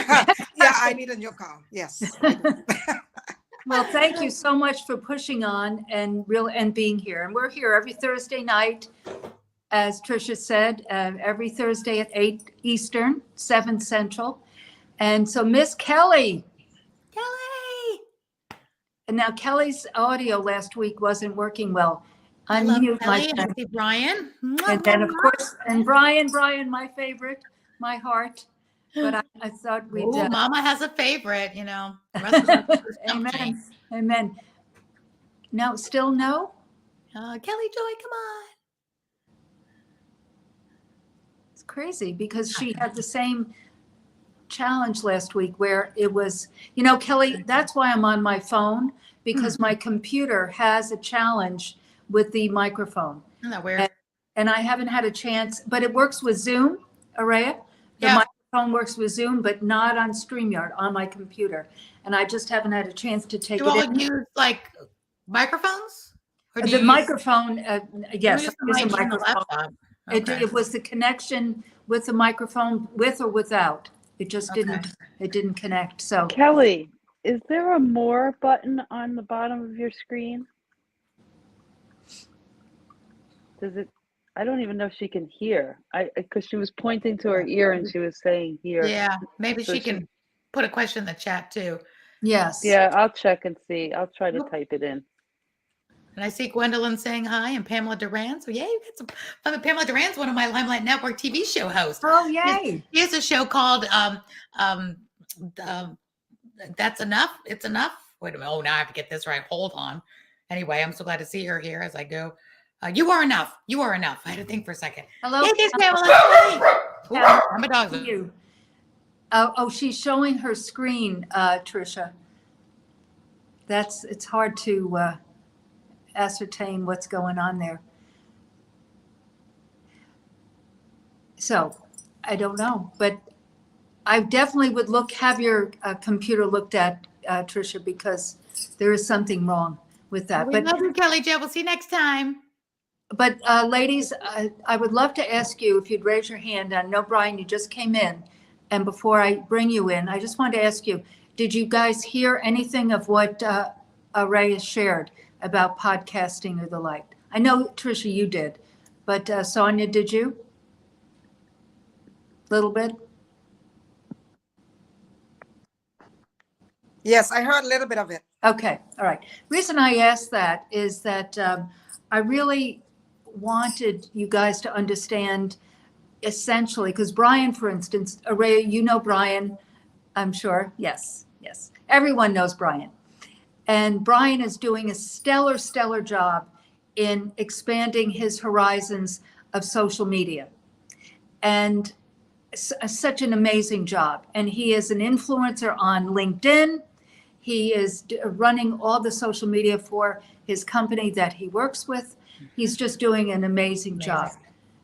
Yeah, I need a new car. Yes. well, thank you so much for pushing on and being here. And we're here every Thursday night, as Tricia said, every Thursday at 8 Eastern, 7 Central. And so Miss Kelly, Kelly. and now Kelly's audio last week wasn't working well. I love Unmute my Kelly and I friend. see Brian. And then of course, and Brian, my favorite, my heart. But I thought we'd. Ooh, Mama has a favorite, you know. The rest of us are stumpy. Amen. Amen. No, still no? Kelly Joy, come on. It's crazy because she had the same challenge last week where it was, Kelly, that's why I'm on my phone, because my computer has a challenge with the microphone. Isn't that weird? And I haven't had a chance, but it works with Zoom, Araya. The Yeah. microphone works with Zoom, but not on StreamYard on my computer. And I just haven't had a chance to take Do it all in. use like microphones? Or do The you microphone, yes, use it the is a mic from the microphone. laptop? It was the connection with the microphone, with or without. It just didn't connect. So Kelly, is there a more button on the bottom of your screen? Does it? I don't even know if she can hear. Because she was pointing to her ear and she was saying here. Yeah, maybe So she can put a question in the chat too. yes. Yeah, I'll check and see. I'll try to type it in. And I see Gwendolyn saying hi and Pamela Duran. So yay, we got some fun. Pamela Duran's one of my Limelight Network TV show hosts. Oh, yay. He has a show called That's Enough. It's Enough. Wait a minute. Oh, now I have to get this right. Hold on. Anyway, I'm so glad to see her here as I go. You are enough. You are enough. I had to think for a second. Hello. Hey, there's Pamela. Hey. Pamela, I'm a dog. Thank you. She's showing her screen, Tricia. It's hard to ascertain what's going on there. So I don't know, but I definitely would have your computer looked at, Tricia, because there is something wrong with that. We love you, Kelly Jo. We'll see you next time. But ladies, I would love to ask you if you'd raise your hand. I know, Brian, you just came in. And before I bring you in, I just wanted to ask you, did you guys hear anything of what Ray has shared about podcasting or the like? I know, Tricia, you did. But Sonia, did you? A little bit? Yes, I heard a little bit of it. Okay, all right. Reason I asked that is that I really wanted you guys to understand essentially, because Brian, for instance, Araya, you know Brian, I'm sure. Yes, yes. Everyone knows Brian. And Brian is doing a stellar job in expanding his horizons of social media. And such an amazing job. And he is an influencer on LinkedIn. He is running all the social media for his company that he works with. He's just doing an amazing job.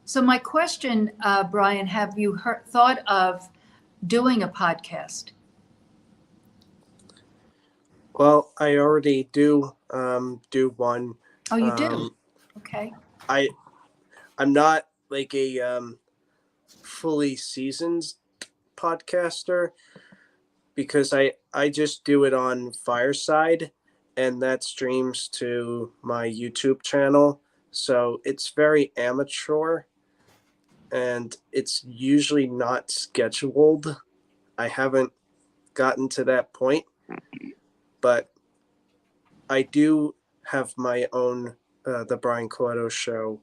So my question, Brian, have you thought of doing a podcast? Well, I already do one. Oh, you do? Okay. I'm not like a fully seasoned podcaster because I just do it on Fireside, and that streams to my YouTube channel. So it's very amateur. and it's usually not scheduled. I haven't gotten to that point, but I do have my own, the Brian Coletto Show,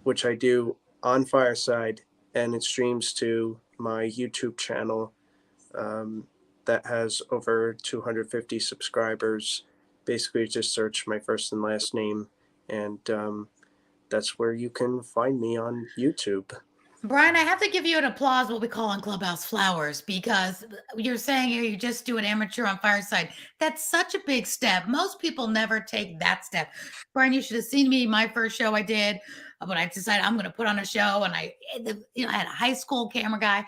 which I do on Fireside, and it streams to my YouTube channel that has over 250 subscribers. Basically, just search my first and last name, and that's where you can find me on YouTube. Brian, I have to give you an applause, what we call on Clubhouse flowers, because you're saying here you just do an amateur on Fireside. That's such a big step. Most people never take that step. Brian, you should have seen me my first show I did when I decided I'm going to put on a show, and I had a high school camera guy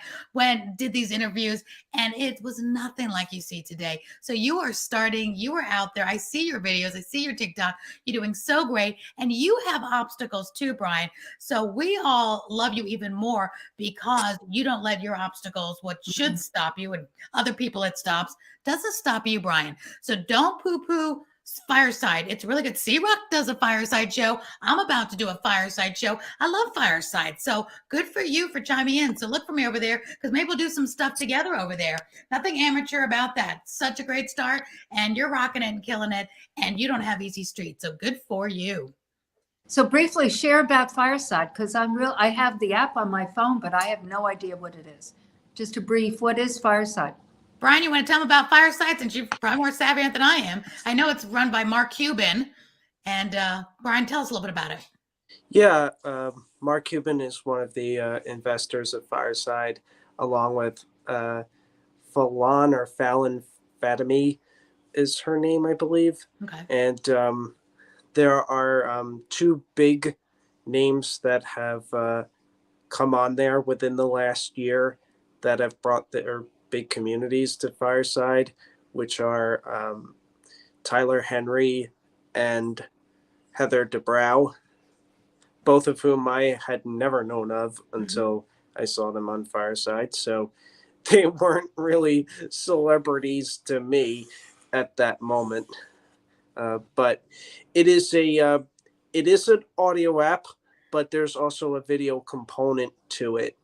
did these interviews, and it was nothing like you see today. So you are starting, you are out there. I see your videos, I see your TikTok. You're doing so great, and you have obstacles too, Brian. So we all love you even more because you don't let your obstacles, what should stop you, and other people it stops, doesn't stop you, Brian. So don't poo-poo Fireside. It's really good. C-Rock does a Fireside show. I'm about to do a Fireside show. I love Fireside. So good for you for chiming in. So look for me over there, because maybe we'll do some stuff together over there. Nothing amateur about that. Such a great start, and you're rocking it and killing it, and you don't have easy streets. So good for you. So briefly share about Fireside, because I have the app on my phone, but I have no idea what it is. Just a brief, what is Fireside? Brian, you want to tell them about Fireside, since you're probably more savvy than I am? I know it's run by Mark Cuban. And Brian, tell us a little bit about it. Yeah, Mark Cuban is one of the investors at Fireside, along with Fallon Fatemi is her name, I believe. Okay. And there are two big names that have come on there within the last year that have brought their big communities to Fireside, which are Tyler Henry and Heather DeBrow, both of whom I had never known of until I saw them on Fireside. So they weren't really celebrities to me at that moment. But it is an audio app, but there's also a video component to it.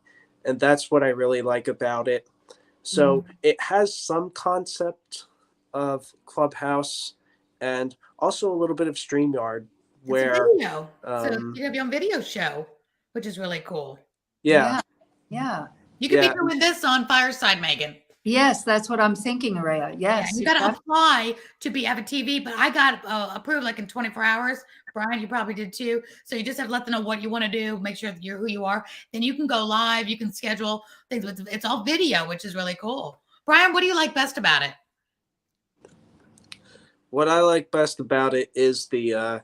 And that's what I really like about it. So it has some concept of Clubhouse and also a little bit of StreamYard, where it's a video. So you're gonna be on video show, which is really cool. Yeah. You could be doing this on Fireside, Megan. Yes, that's what I'm thinking, Rhea. Yes. Yeah, you got to apply to have a TV, but I got approved like in 24 hours. Brian, you probably did too. So you just have to let them know what you want to do, make sure that you're who you are. Then you can go live, you can schedule things. It's all video, which is really cool. Brian, what do you like best about it? What I like best about it is the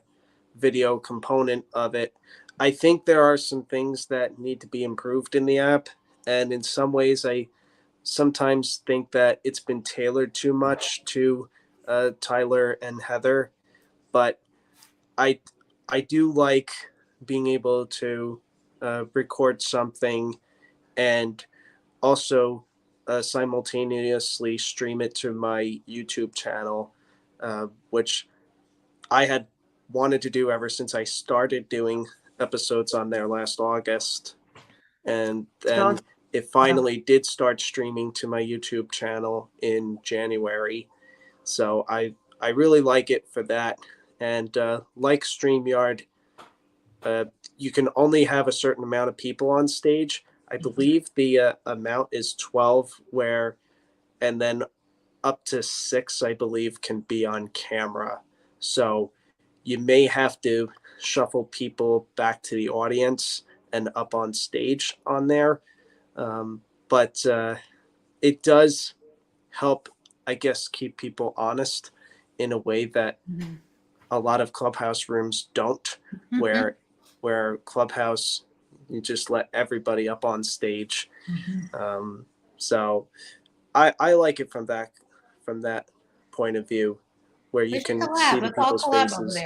video component of it. I think there are some things that need to be improved in the app. And in some ways, I sometimes think that it's been tailored too much to Tyler and Heather, but I do like being able to record something and also simultaneously stream it to my YouTube channel, which I had wanted to do ever since I started doing episodes on there last August, and then it finally did start streaming to my YouTube channel in January. So I really like it for that. And like StreamYard, you can only have a certain amount of people on stage. I believe the amount is 12, and then up to 6, I believe, can be on camera. So you may have to shuffle people back to the audience and up on stage on there. But it does help, I guess, keep people honest in a way that a lot of Clubhouse rooms don't, where Clubhouse, you just let everybody up on stage. So I like it from that point of view, where you can see the people's faces.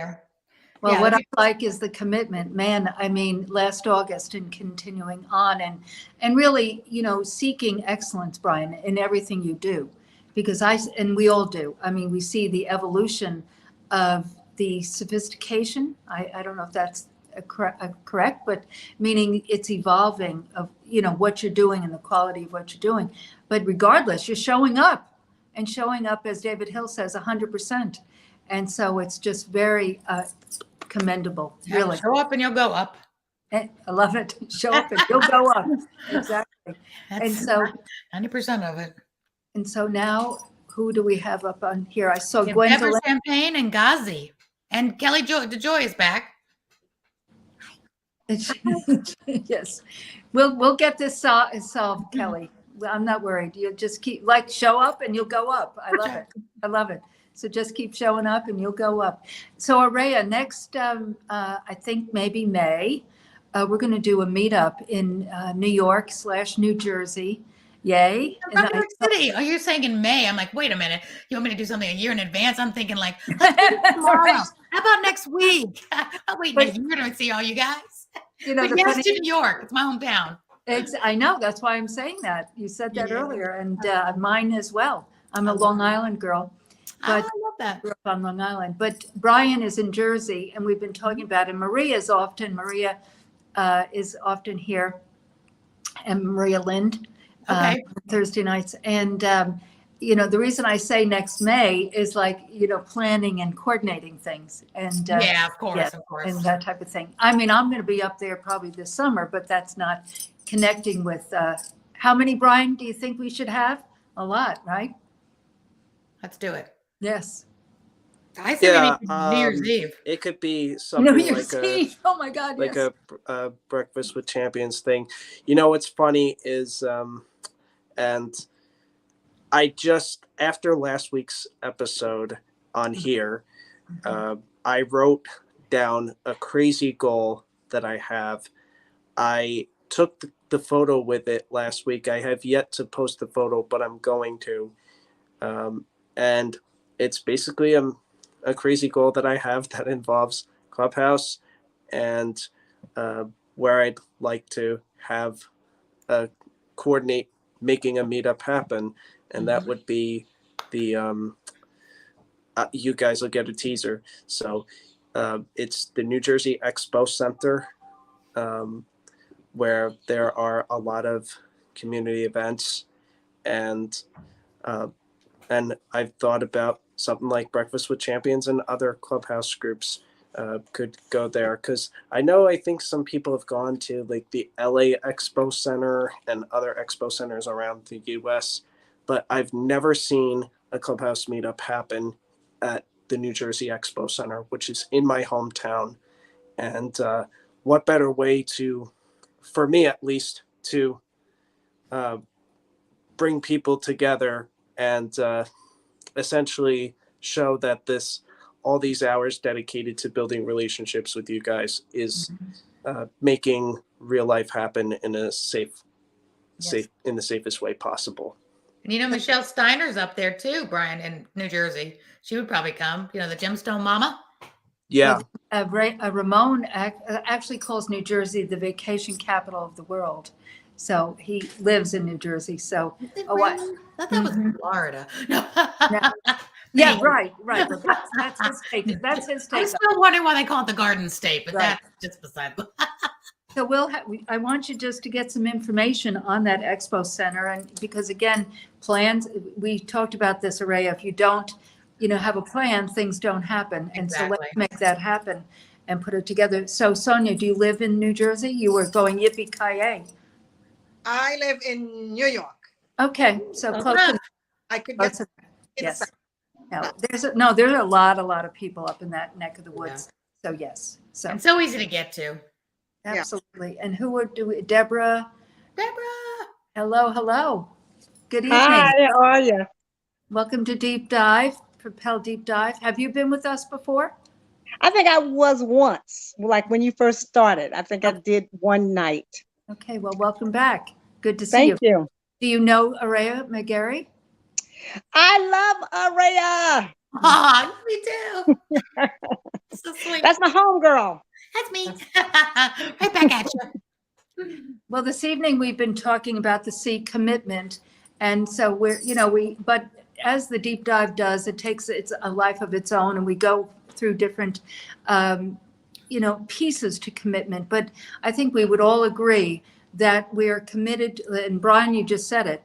Well, yeah, what I like is the commitment, man. I mean, last August and continuing on and really, seeking excellence, Brian, in everything you do, because and we all do. I mean, we see the evolution of the sophistication. I don't know if that's correct, but meaning it's evolving of, what you're doing and the quality of what you're doing. But regardless, you're showing up and showing up, as David Hill says, 100%. And so it's just very commendable, Yeah, really. show up and you'll go up. I love it. Show up and you'll go up. Exactly. That's And so 90% of it. And so now, who do we have up on here? I saw We have Deborah Gwendolyn. Champagne and Ghazi. And Kelly DeJoy is back. Yes, we'll get this solved, Kelly. I'm not worried. You just keep show up and you'll go up. I love it. I love it. So just keep showing up and you'll go up. So Araya, next, I think maybe May, we're going to do a meetup in New York / New Jersey. Yay. New York City. Oh, you're saying in May. I'm like, wait a minute. You want me to do something a year in advance? I'm thinking like, let's do it tomorrow. How about next week? I'll wait a year to see all you guys. But yes, to New York. It's my hometown. I know. That's why I'm saying that. You said that earlier, and mine as well. I'm a Long Island girl. But I love that. Grew up on Long Island. But Brian is in Jersey, and we've been talking about it. Maria is often here, and Maria Lind. Thursday nights. And, the reason I say next May is planning and coordinating things. And yeah, of course. And that type of thing. I mean, I'm going to be up there probably this summer, but that's not connecting with, how many, Brian, do you think we should have? A lot, right? Let's do it. Yes. I think New Year's Eve. It could be something New Year's Eve. Oh my God, like yes. a Breakfast with Champions thing. What's funny is, and I just, after last week's episode on here, I wrote down a crazy goal that I have. I took the photo with it last week. I have yet to post the photo, but I'm going to. And it's basically a crazy goal that I have that involves Clubhouse and where I'd like to have coordinate making a meetup happen. And that would be the you guys will get a teaser. So it's the New Jersey Expo Center, where there are a lot of community events, and I've thought about something like Breakfast with Champions and other Clubhouse groups could go there, because I think some people have gone to the LA Expo Center and other expo centers around the US, but I've never seen a Clubhouse meetup happen at the New Jersey Expo Center, which is in my hometown. And what better way to, for me at least, to bring people together and essentially show that all these hours dedicated to building relationships with you guys is making real life happen in a safe, in the safest way possible. And Michelle Steiner's up there too, Brian, in New Jersey. She would probably come. The Gemstone Mama. Yeah. Ramon actually calls New Jersey the vacation capital of the world. So he lives in New Jersey. So I thought that was Florida. No. Yeah, right. But that's his take. That's his take. I'm still wondering why they call it the Garden State, but that's just beside the So I want you just to get some information on that expo center, and because again, plans, we talked about this, Araya. If you don't, have a plan, things don't happen. And so let's make that happen and put it together. So Sonia, do you live in New Jersey? You were going yippee-ki-yay. I live in New York. Okay, so close. I could get yes. There's a lot of people up in that neck of the woods. Yeah. So yes. So and so easy to get to. Absolutely. Yeah. And who would do it? Deborah. Hello. Good evening. Hi, how are you? Welcome to Deep Dive, Propel Deep Dive. Have you been with us before? I think I was once, like when you first started. I think I did one night. Okay, well, welcome back. Good to see you. Thank you. Do you know Araya McGarry? I love Araya. Oh, me too. So sweet. That's my homegirl. That's me. Right back at you. Well, this evening we've been talking about the C commitment. And so but as the deep dive does, it's a life of its own, and we go through different pieces to commitment, but I think we would all agree that we are committed, and Brian, you just said it,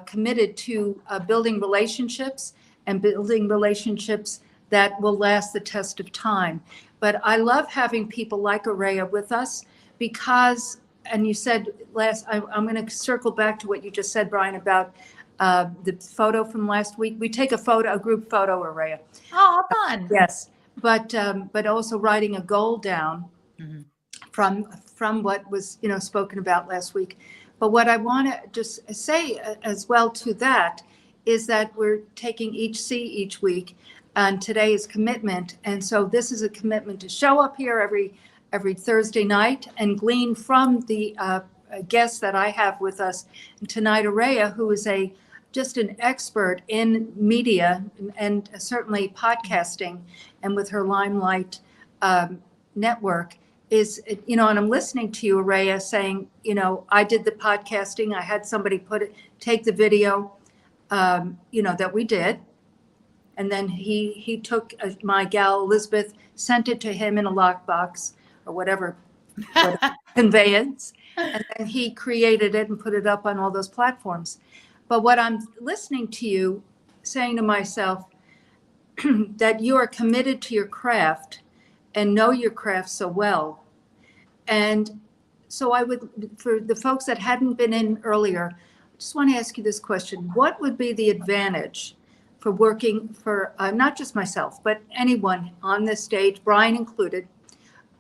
committed to building relationships and building relationships that will last the test of time. But I love having people like Araya with us because, and you said I'm going to circle back to what you just said, Brian, about the photo from last week. We take a group photo, Araya. Oh, fun. Yes, but also writing a goal down from what was spoken about last week. But what I want to just say as well to that is that we're taking each C each week, and today is commitment, and so this is a commitment to show up here every Thursday night and glean from the guests that I have with us tonight. Araya, who is just an expert in media and certainly podcasting, and with her Limelight network is, and I'm listening to you, Araya, saying, I did the podcasting. I had somebody take the video, that we did. And then he took my gal, Elizabeth, sent it to him in a lockbox or whatever conveyance. And then he created it and put it up on all those platforms. But what I'm listening to you saying to myself, that you are committed to your craft and know your craft so well. And so I would, for the folks that hadn't been in earlier, I just want to ask you this question. What would be the advantage for working for not just myself, but anyone on this stage, Brian included,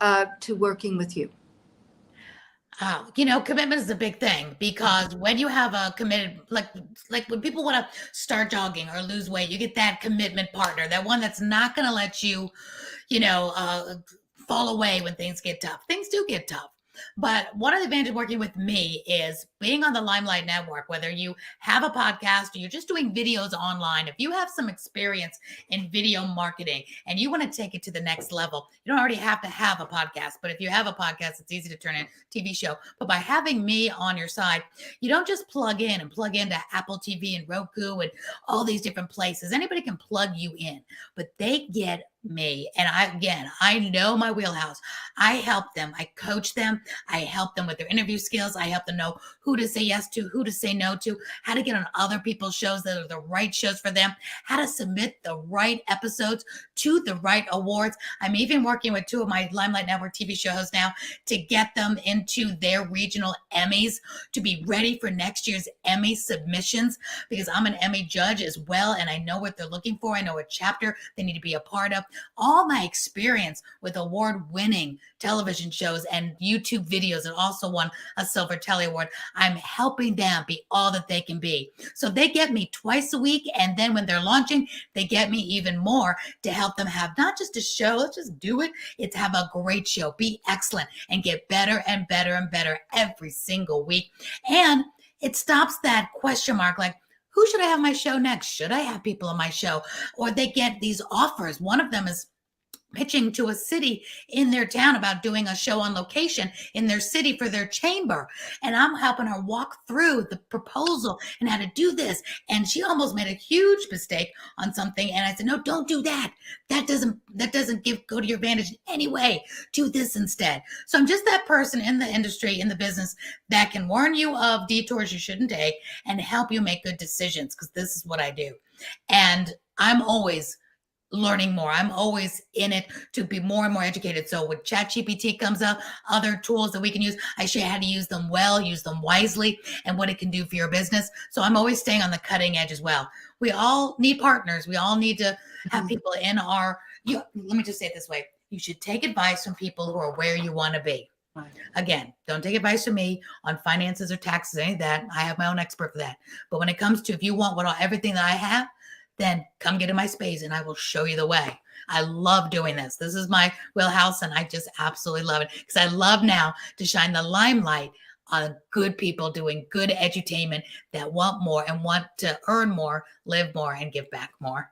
to working with you? Commitment is a big thing, because when you have a committed, like when people want to start jogging or lose weight, you get that commitment partner, that one that's not going to let you, fall away when things get tough. Things do get tough. But one of the advantages of working with me is being on the Limelight Network, whether you have a podcast or you're just doing videos online. If you have some experience in video marketing and you want to take it to the next level, you don't already have to have a podcast. But if you have a podcast, it's easy to turn into a TV show. But by having me on your side, you don't just plug into Apple TV and Roku and all these different places. Anybody can plug you in, but they get me. And I know my wheelhouse. I help them. I coach them. I help them with their interview skills. I help them know who to say yes to, who to say no to, how to get on other people's shows that are the right shows for them, how to submit the right episodes to the right awards. I'm even working with 2 of my Limelight Network TV show hosts now to get them into their regional Emmys, to be ready for next year's Emmy submissions, because I'm an Emmy judge as well, and I know what they're looking for. I know what chapter they need to be a part of. All my experience with award-winning television shows and YouTube videos, and also won a Silver Telly Award, I'm helping them be all that they can be. So they get me twice a week, and then when they're launching, they get me even more to help them have not just a show, let's just do it, it's have a great show, be excellent, and get better and better and better every single week. And it stops that question mark, like, who should I have my show next? Should I have people on my show? Or they get these offers. One of them is pitching to a city in their town about doing a show on location in their city for their chamber. And I'm helping her walk through the proposal and how to do this. And she almost made a huge mistake on something. And I said, no, don't do that. That doesn't go to your advantage in any way. Do this instead. So I'm just that person in the industry, in the business, that can warn you of detours you shouldn't take and help you make good decisions, because this is what I do. And I'm always learning more. I'm always in it to be more and more educated. So when ChatGPT comes up, other tools that we can use, I show you how to use them well, use them wisely, and what it can do for your business. So I'm always staying on the cutting edge as well. We all need partners. We all need to have people in our, let me just say it this way. You should take advice from people who are where you want to be. Again, don't take advice from me on finances or taxes, any of that. I have my own expert for that. But when it comes to, if you want everything that I have, then come get in my space and I will show you the way. I love doing this. This is my wheelhouse, and I just absolutely love it, because I love now to shine the limelight on good people doing good edutainment that want more and want to earn more, live more, and give back more.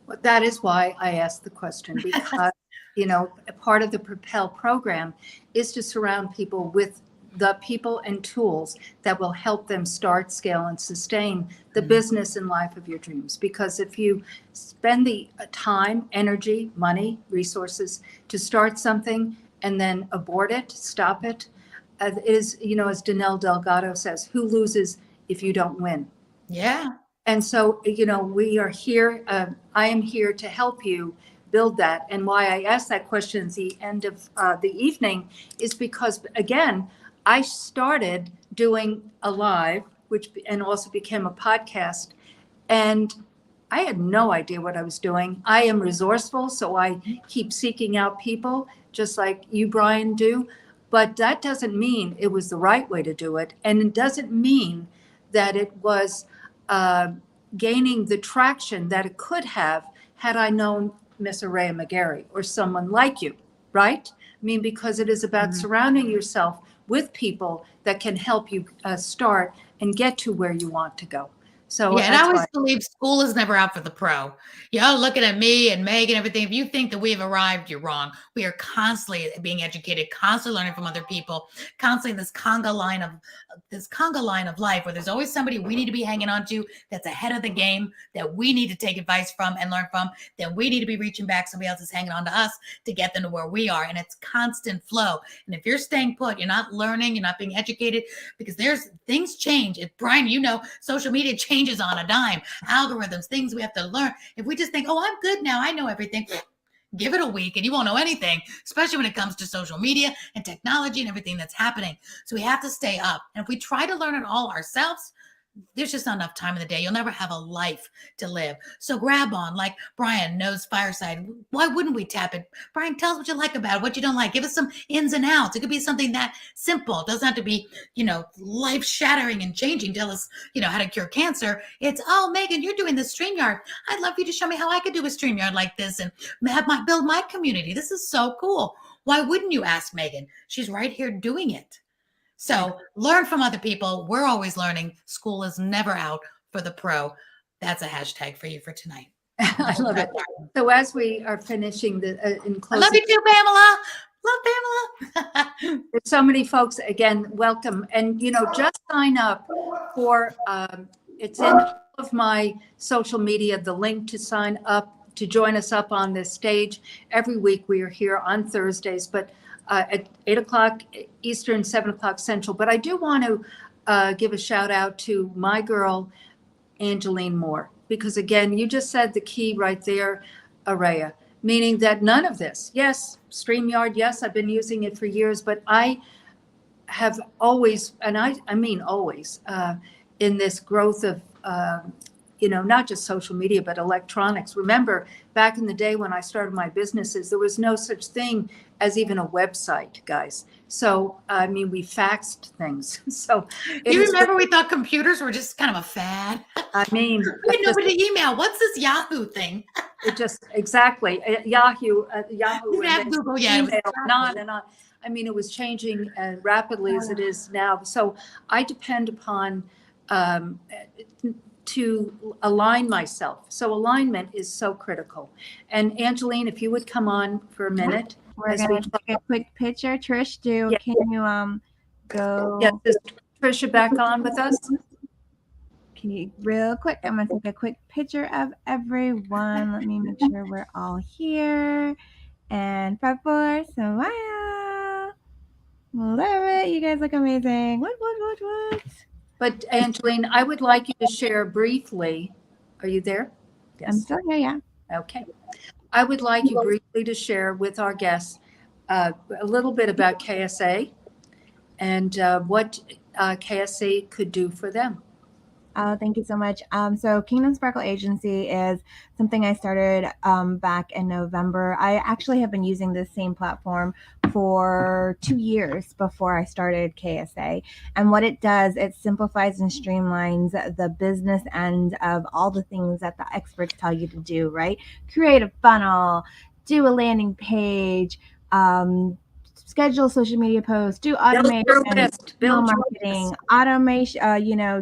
Well, that is why I asked the question, because, a part of the Propel program is to surround people with the people and tools that will help them start, scale, and sustain the business and life of your dreams. Because if you spend the time, energy, money, resources to start something and then abort it, stop it, it is, you know, as Danelle Delgado says, who loses if you don't win? Yeah. And so, you know, we are here. I am here to help you build that. And why I asked that question at the end of the evening is because, again, I started doing a live, which and also became a podcast, and I had no idea what I was doing. I am resourceful, so I keep seeking out people, just like you, Brian, do. But that doesn't mean it was the right way to do it, and it doesn't mean that it was gaining the traction that it could have had I known Miss Araya McGarry or someone like you, right? I mean, because it is about surrounding yourself with people that can help you start and get to where you want to go. So yeah, and I that's always why. believe school is never out for the pro. Y'all looking at me and Meg and everything. If you think that we've arrived, you're wrong. We are constantly being educated, constantly learning from other people, constantly in this conga line of life where there's always somebody we need to be hanging on to that's ahead of the game that we need to take advice from and learn from. Then we need to be reaching back. Somebody else is hanging on to us to get them to where we are. And it's constant flow. And if you're staying put, you're not learning, you're not being educated, because there's things change. If Brian, you know, social media changes on a dime, algorithms, things we have to learn. If we just think, oh, I'm good now, I know everything, give it a week and you won't know anything, especially when it comes to social media and technology and everything that's happening. So we have to stay up. And if we try to learn it all ourselves, there's just not enough time in the day. You'll never have a life to live. So grab on, like Brian knows Fireside. Why wouldn't we tap it? Brian, tell us what you like about it, what you don't like. Give us some ins and outs. It could be something that simple. It doesn't have to be, you know, life shattering and changing. Tell us, you know, how to cure cancer. It's, oh, Megan, you're doing this StreamYard. I'd love you to show me how I could do a StreamYard like this and build my community. This is so cool. Why wouldn't you ask Megan? She's right here doing it. So learn from other people. We're always learning. School is never out for the pro. That's a hashtag for you for tonight. I love it. So as we are finishing the in I closing, love you too, Pamela. Love Pamela. there's so many folks. Again, welcome, and you know, just sign up for. It's in all of my social media. The link to sign up to join us up on this stage every week. We are here on Thursdays, but at 8 o'clock Eastern, 7 o'clock Central. But I do want to give a shout out to my girl, Angeline Moore, because again, you just said the key right there, Araya, meaning that none of this, yes, StreamYard, yes, I've been using it for years, but I have always, and I mean always, in this growth of, you know, not just social media, but electronics. Remember, back in the day when I started my businesses, there was no such thing as even a website, guys. So, I mean, we faxed things. So, You remember we thought computers were just kind of a fad? I mean, We had nobody to email. What's this Yahoo thing? it just, exactly, Yahoo, You and have then Google, yeah. It was email, and on and on. I mean, it was changing as rapidly as it is now. So I depend upon to align myself. So alignment is so critical. And Angeline, if you would come on for a minute. We're as gonna we take a quick picture. Trish, Yeah. can you go? Yes, is Trisha back on with us? Can you real quick? I'm gonna take a quick picture of everyone. Let me make sure we're all here. And favor, smile. Love it. You guys look amazing. What? But Angeline, I would like you to share briefly. Are you there? I'm still here, yeah. Okay. I would like you briefly to share with our guests a little bit about KSA and what KSA could do for them. Thank you so much. So Kingdom Sparkle Agency is something I started back in November. I actually have been using this same platform for 2 years before I started KSA. And what it does, it simplifies and streamlines the business end of all the things that the experts tell you to do, right? Create a funnel, do a landing page, schedule social media posts, do automation, email marketing, automation,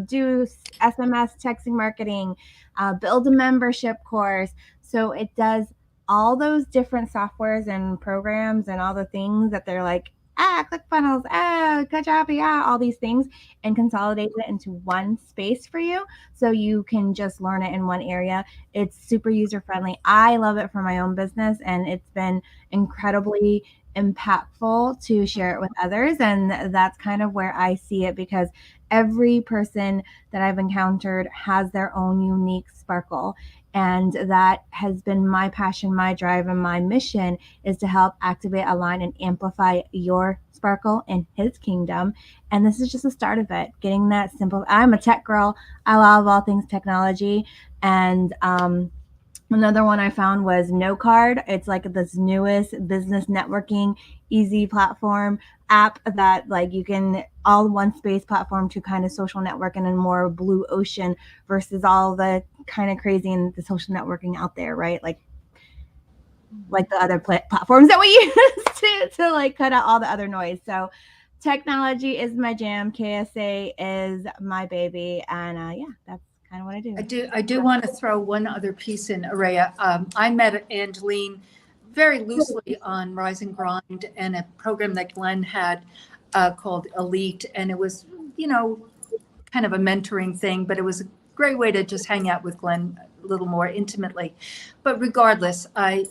do SMS texting marketing, build a membership course. So it does all those different softwares and programs and all the things that they're like, ClickFunnels, Kajabi, all these things, and consolidate it into one space for you so you can just learn it in one area. It's super user friendly. I love it for my own business, and it's been incredibly impactful to share it with others. And that's kind of where I see it, because every person that I've encountered has their own unique sparkle. And that has been my passion, my drive, and my mission is to help activate, align, and amplify your sparkle in his kingdom. And this is just the start of it, getting that simple. I'm a tech girl. I love all things technology. And another one I found was No Card. It's like this newest business networking easy platform app that like you can all one space platform to kind of social network in a more blue ocean versus all the kind of crazy in the social networking out there, right? Like the other platforms that we use to like cut out all the other noise. So technology is my jam. KSA is my baby. And yeah, that's kind of what I do. I do want to throw one other piece in, Araya. I met Angeline very loosely on Rise and Grind and a program that Glenn had called Elite. And it was, kind of a mentoring thing, but it was a great way to just hang out with Glenn a little more intimately. But regardless, I,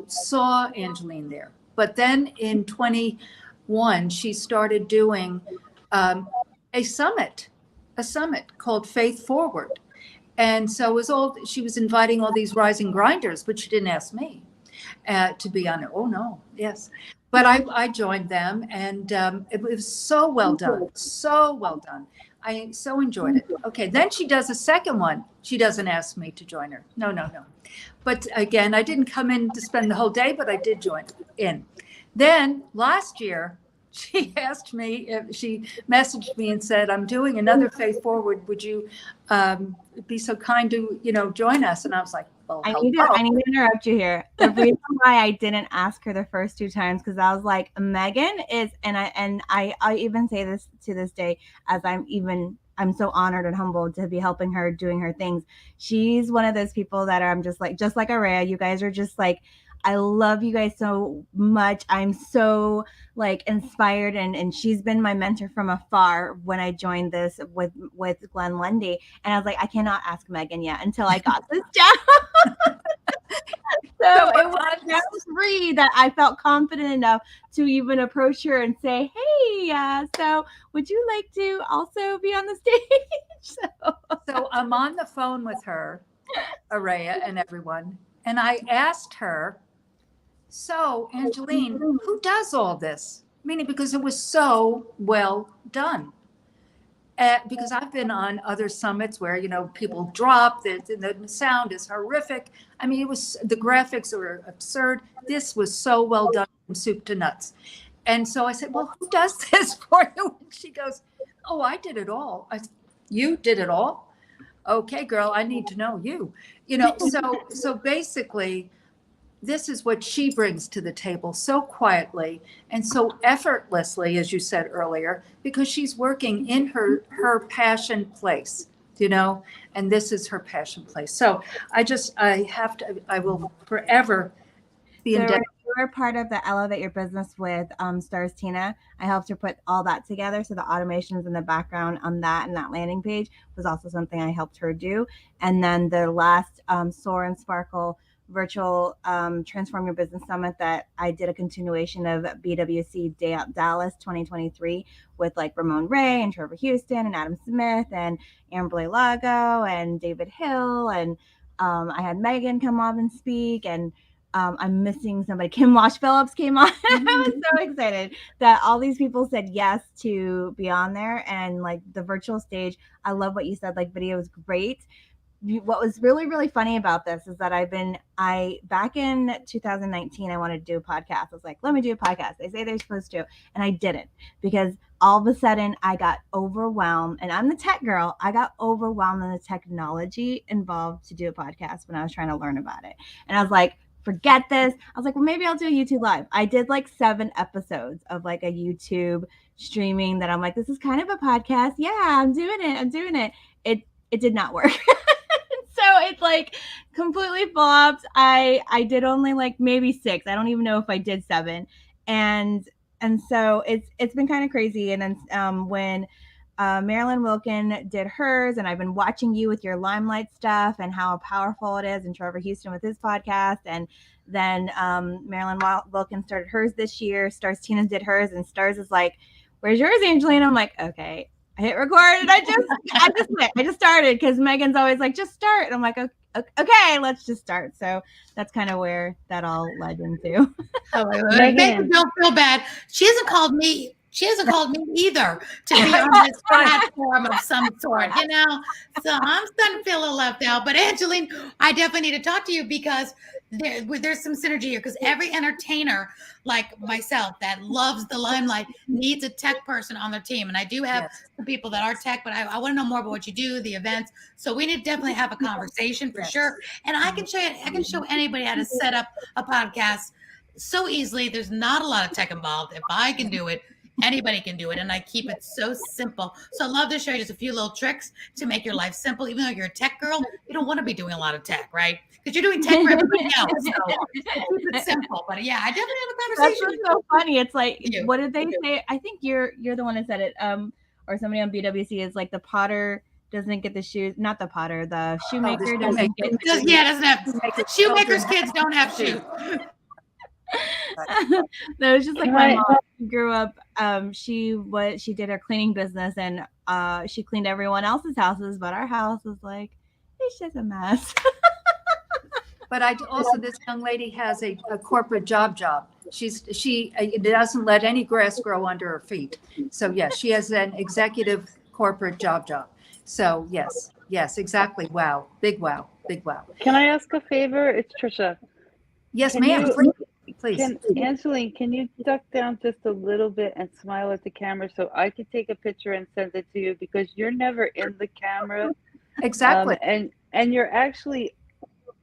saw Angeline there. But then in 21, she started doing a summit called Faith Forward. And so it was she was inviting all these rising grinders, but she didn't ask me to be on it. Oh no, yes. But I joined them, and it was so well done. So well done. I so enjoyed it. Okay, then she does a second one. She doesn't ask me to join her. No. But again, I didn't come in to spend the whole day, but I did join in. Then last year, she asked me, she messaged me and said, I'm doing another Faith Forward. Would you be so kind to, join us? And I was like, well, I need to interrupt you here. The reason why I didn't ask her the first two times, because I was like, Megan is, and I even say this to this day, as I'm so honored and humbled to be helping her doing her things. She's one of those people that I'm just like Araya. You guys are just like, I love you guys so much. I'm so like inspired, and she's been my mentor from afar when I joined this with Glenn Lundy. And I was like, I cannot ask Megan yet until I got this job. So it was round 3 that I felt confident enough to even approach her and say, hey, so would you like to also be on the stage? So I'm on the phone with her, Araya, and everyone. And I asked her, so Angeline, who does all this? Meaning because it was so well done. Because I've been on other summits where, people drop, the sound is horrific. I mean, the graphics were absurd. This was so well done from soup to nuts. And so I said, well, who does this for you? And she goes, oh, I did it all. I said, you did it all? Okay, girl, I need to know you. So basically, this is what she brings to the table so quietly and so effortlessly, as you said earlier, because she's working in her passion place, and this is her passion place. So I will forever be indebted. You were part of the Elevate Your Business with Stars Tina. I helped her put all that together. So the automations in the background on that and that landing page was also something I helped her do. And then the last Soar and Sparkle virtual Transform Your Business Summit that I did a continuation of BWC Dallas 2023 with like Ramon Ray and Trevor Houston and Adam Smith and Amberley Lago and David Hill. And I had Megan come up and speak, and I'm missing somebody. Kim Wash Phillips came on. I was so excited that all these people said yes to be on there. And like the virtual stage, I love what you said, like video is great. What was really, really funny about this is that back in 2019, I wanted to do a podcast. I was like, let me do a podcast. They say they're supposed to. And I didn't, because all of a sudden I got overwhelmed, and I'm the tech girl. I got overwhelmed in the technology involved to do a podcast when I was trying to learn about it. And I was like, forget this. I was like, well, maybe I'll do a YouTube live. I did like 7 episodes of like a YouTube streaming that I'm like, this is kind of a podcast. Yeah, I'm doing it. It did not work. So it's like completely flopped. I did only like maybe 6. I don't even know if I did 7. And and so it's been kind of crazy. And then when Marilyn Wilkin did hers, and I've been watching you with your Limelight stuff and how powerful it is, and Trevor Houston with his podcast, and then Marilyn Wilkin started hers this year. Stars Tina did hers, and Stars is like, "Where's yours, Angelina?" I'm like, "Okay." I hit record, and I just started, because Megan's always like, "Just start," and I'm like, "Okay, let's just start." So that's kind of where that all led into. Megan, don't feel bad. She hasn't called me. She hasn't called me either to be on this platform of some sort, you know? So I'm starting to feel a little left out. But Angeline, I definitely need to talk to you, because there's some synergy here, because every entertainer like myself that loves the limelight needs a tech person on their team. And I do have some people that are tech, but I want to know more about what you do, the events. So we need to definitely have a conversation for sure. And I can show anybody how to set up a podcast so easily. There's not a lot of tech involved. If I can do it, anybody can do it, and I keep it so simple. So I love to show you just a few little tricks to make your life simple. Even though you're a tech girl, you don't want to be doing a lot of tech, right? Because you're doing tech for everybody else. So keep it simple. But yeah, I definitely have a conversation. That's so funny. It's like, what did they say? I think you're the one that said it. Or somebody on BWC is like, the potter doesn't get the shoes. Not the potter, the shoemaker doesn't get. Doesn't have shoemakers. Kids don't have shoes. No, it's just like my mom grew up. She did her cleaning business, and she cleaned everyone else's houses, but our house was like, it's just a mess. But this young lady has a corporate job. She doesn't let any grass grow under her feet. So yes, she has an executive corporate job. So yes, exactly. Wow, big wow. Can I ask a favor? It's Trisha. Yes, ma'am. Please. Angeline, can you duck down just a little bit and smile at the camera so I could take a picture and send it to you, because you're never in the camera. Exactly. And you're actually,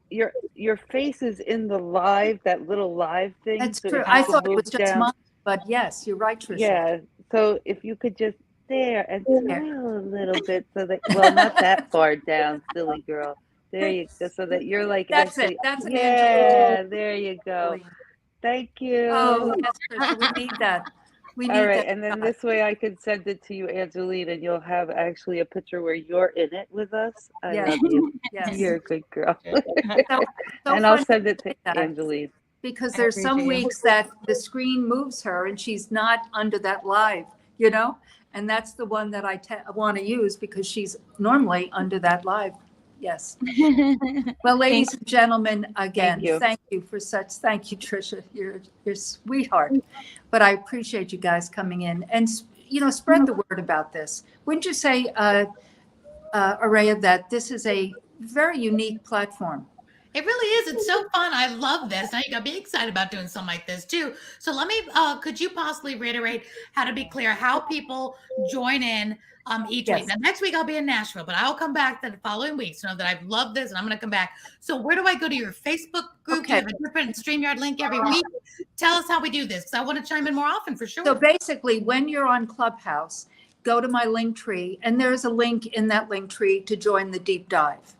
your face is in the live, that little live thing. That's so true. I thought it was just mine, but yes, you're right, Trisha. Yeah. So if you could just stare and smile a little bit, so that, well, not that far down, silly girl. There you go. So that you're like, that's actually, it. That's an yeah. There you go. Thank you. Oh, yes, Trisha, we need that. All right, and then this way I could send it to you, Angeline, and you'll have actually a picture where you're in it with us. I love you. Yes. You're a good girl. So and I'll send it to Angeline. Because there's some weeks that the screen moves her and she's not under that live, you know? And that's the one that I want to use, because she's normally under that live. Yes. Well, ladies and gentlemen, again, thank you, Trisha. You're a sweetheart. But I appreciate you guys coming in and, spread the word about this. Wouldn't you say, Araya, that this is a very unique platform? It really is. It's so fun. I love this. Now you got to be excited about doing something like this too. So let me, could you possibly reiterate, how to be clear, how people join in each week? Now next week I'll be in Nashville, but I'll come back the following week to know that I've loved this and I'm going to come back. So where do I go to your Facebook group? You have a different StreamYard link every week. Tell us how we do this, because I want to chime in more often for sure. So basically, when you're on Clubhouse, go to my link tree, and there's a link in that link tree to join the deep dive.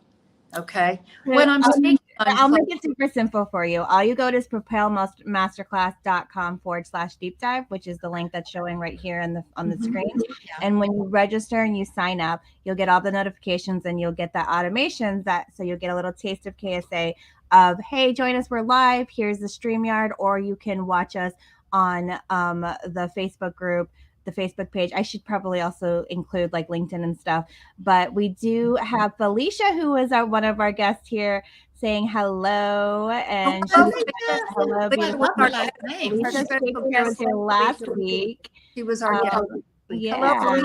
Okay. When I'm speaking, I'll make it super simple for you. All you go to is propelmasterclass.com/deep dive, which is the link that's showing right here on the screen. And when you register and you sign up, you'll get all the notifications, and you'll get the automations so you'll get a little taste of KSA of, hey, join us, we're live, here's the StreamYard, or you can watch us on the Facebook group, the Facebook page. I should probably also include like LinkedIn and stuff, but we do have Felicia, who is one of our guests here, saying hello, and hello, beautiful. Felicia Shakespeare was here last week. She was our guest. Yeah.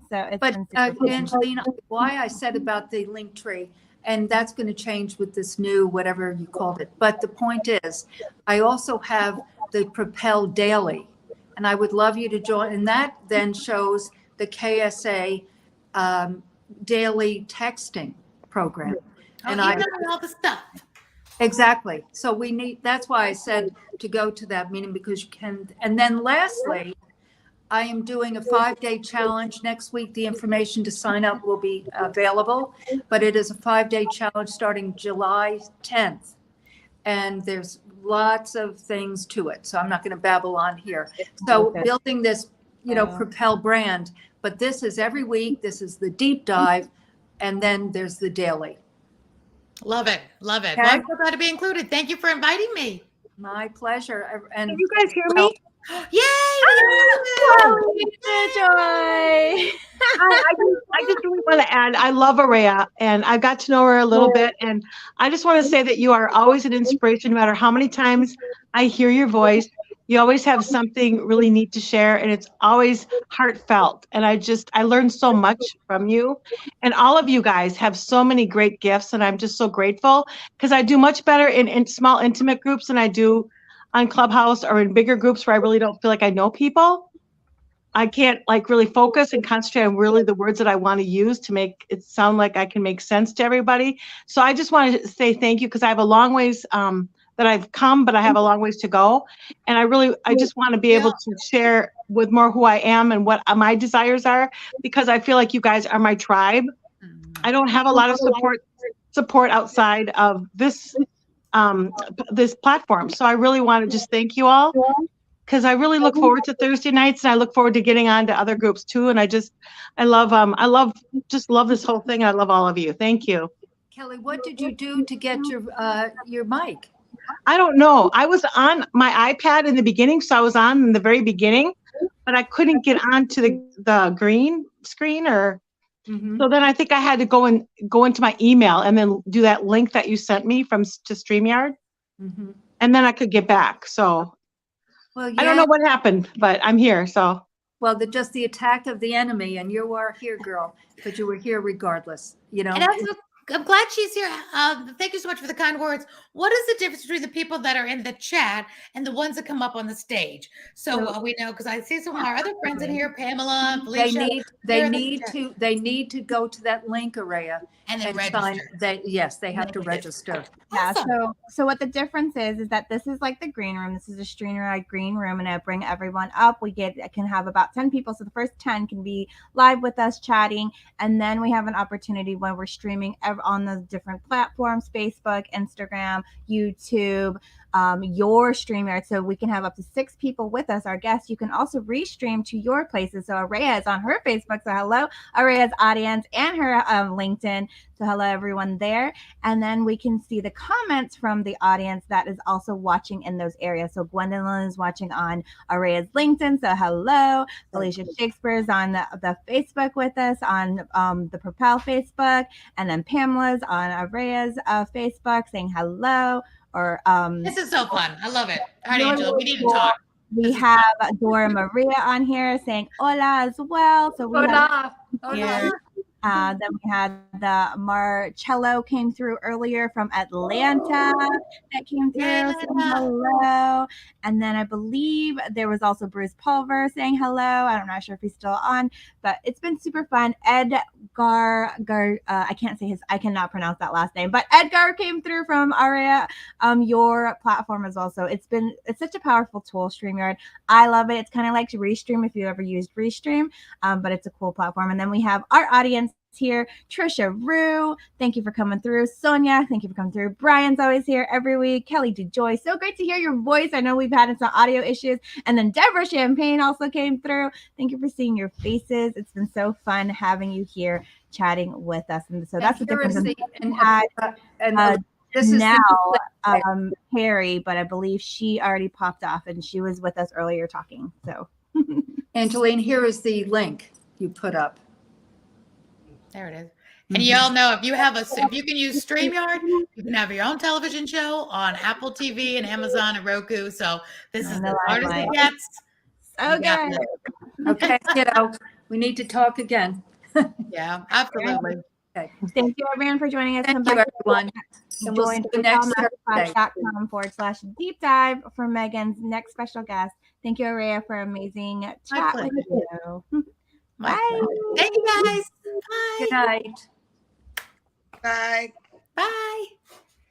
So it's been super Angelina, why I said about the link tree, and that's going to change with this new whatever you called it. But the point is, I also have the Propel Daily. And I would love you to join. And that then shows the KSA daily texting program. And I know all the stuff. Exactly. So that's why I said to go to that meeting, because you can. And then lastly, I am doing a 5-day challenge next week. The information to sign up will be available, but it is a 5-day challenge starting July 10th. And there's lots of things to it. So I'm not going to babble on here. So Okay. building this, Propel brand, but this is every week. This is the deep dive. And then there's the daily. Love it. Love it. Okay. Well, I'm so glad to be included. Thank you for inviting me. My pleasure. And Can you guys hear me? Yay! Joy. I just really want to add, I love Araya, and I got to know her a little bit, and I just want to say that you are always an inspiration, no matter how many times I hear your voice. You always have something really neat to share, and it's always heartfelt. And I learned so much from you, and all of you guys have so many great gifts, and I'm just so grateful because I do much better in small, intimate groups than I do on Clubhouse or in bigger groups where I really don't feel like I know people. I can't like really focus and concentrate on really the words that I want to use to make it sound like I can make sense to everybody. So I just want to say thank you because I have a long ways that I've come, but I have a long ways to go. And I just want to be able to share with more who I am and what my desires are, because I feel like you guys are my tribe. I don't have a lot of support outside of this platform. So I really want to just thank you all, because I really look forward to Thursday nights, and I look forward to getting on to other groups too. And I love this whole thing. I love all of you. Thank you. Kelly, what did you do to get your mic? I don't know. I was on my iPad in the beginning, so I was on in the very beginning, but I couldn't get onto the green screen So then I think I had to go into my email and then do that link that you sent me to StreamYard, and then I could get back. So Well, yeah. I don't know what happened, but I'm here. So Well, just the attack of the enemy, and you are here, girl. But you were here regardless. And I'm glad she's here. Thank you so much for the kind words. What is the difference between the people that are in the chat and the ones that come up on the stage? So we know, because I see some of our other friends in here, Pamela, Felicia. They need to go to that link, Araya, and then sign. register. They have to register. Yeah. Awesome. So what the difference is that this is like the green room. This is a StreamYard green room, and I bring everyone up. I can have about 10 people. So the first 10 can be live with us chatting, and then we have an opportunity when we're streaming on the different platforms: Facebook, Instagram, YouTube, your StreamYard. So we can have up to 6 people with us, our guests. You can also restream to your places. So Araya is on her Facebook. So hello, Araya's audience, and her LinkedIn. So hello, everyone there. And then we can see the comments from the audience that is also watching in those areas. So Gwendolyn is watching on Araya's LinkedIn. So hello. Felicia Shakespeare is on the Facebook with us on the Propel Facebook. And then Pamela's on Araya's Facebook saying hello. Or This is so fun. I love it. All right, Angela, we need to talk. We have Dora Maria on here saying hola as well. So we Hola. here. Then we had the Marcello came through earlier from Atlanta that came through saying hello. And then I believe there was also Bruce Pulver saying hello. I'm not sure if he's still on, but it's been super fun. Edgar, I cannot pronounce that last name, but Edgar came through from Aria, your platform as well. So it's such a powerful tool, StreamYard. I love it. It's kind of like Restream if you ever used Restream, but it's a cool platform. And then we have our audience here. Trisha Rue, thank you for coming through. Sonia, thank you for coming through. Brian's always here every week. Kelly DeJoy, so great to hear your voice. I know we've had some audio issues. And then Deborah Champagne also came through. Thank you for seeing your faces. It's been so fun having you here chatting with us. And so that's the difference. This is now Harry, but I believe she already popped off and she was with us earlier talking. So Angeline, here is the link you put up. There it is. And y'all know if you can use StreamYard, you can have your own television show on Apple TV and Amazon and Roku. So this is as hard as it gets. Okay. Okay, we need to talk again. Yeah, absolutely. Okay. Thank you, everyone, for joining us. Thank you, everyone. And we'll see you next Thursday. .com/deep dive for Megan's next special guest. Thank you, Araya, for amazing chat with you. Bye. Thank you, guys. Bye. Good night. Bye. Bye.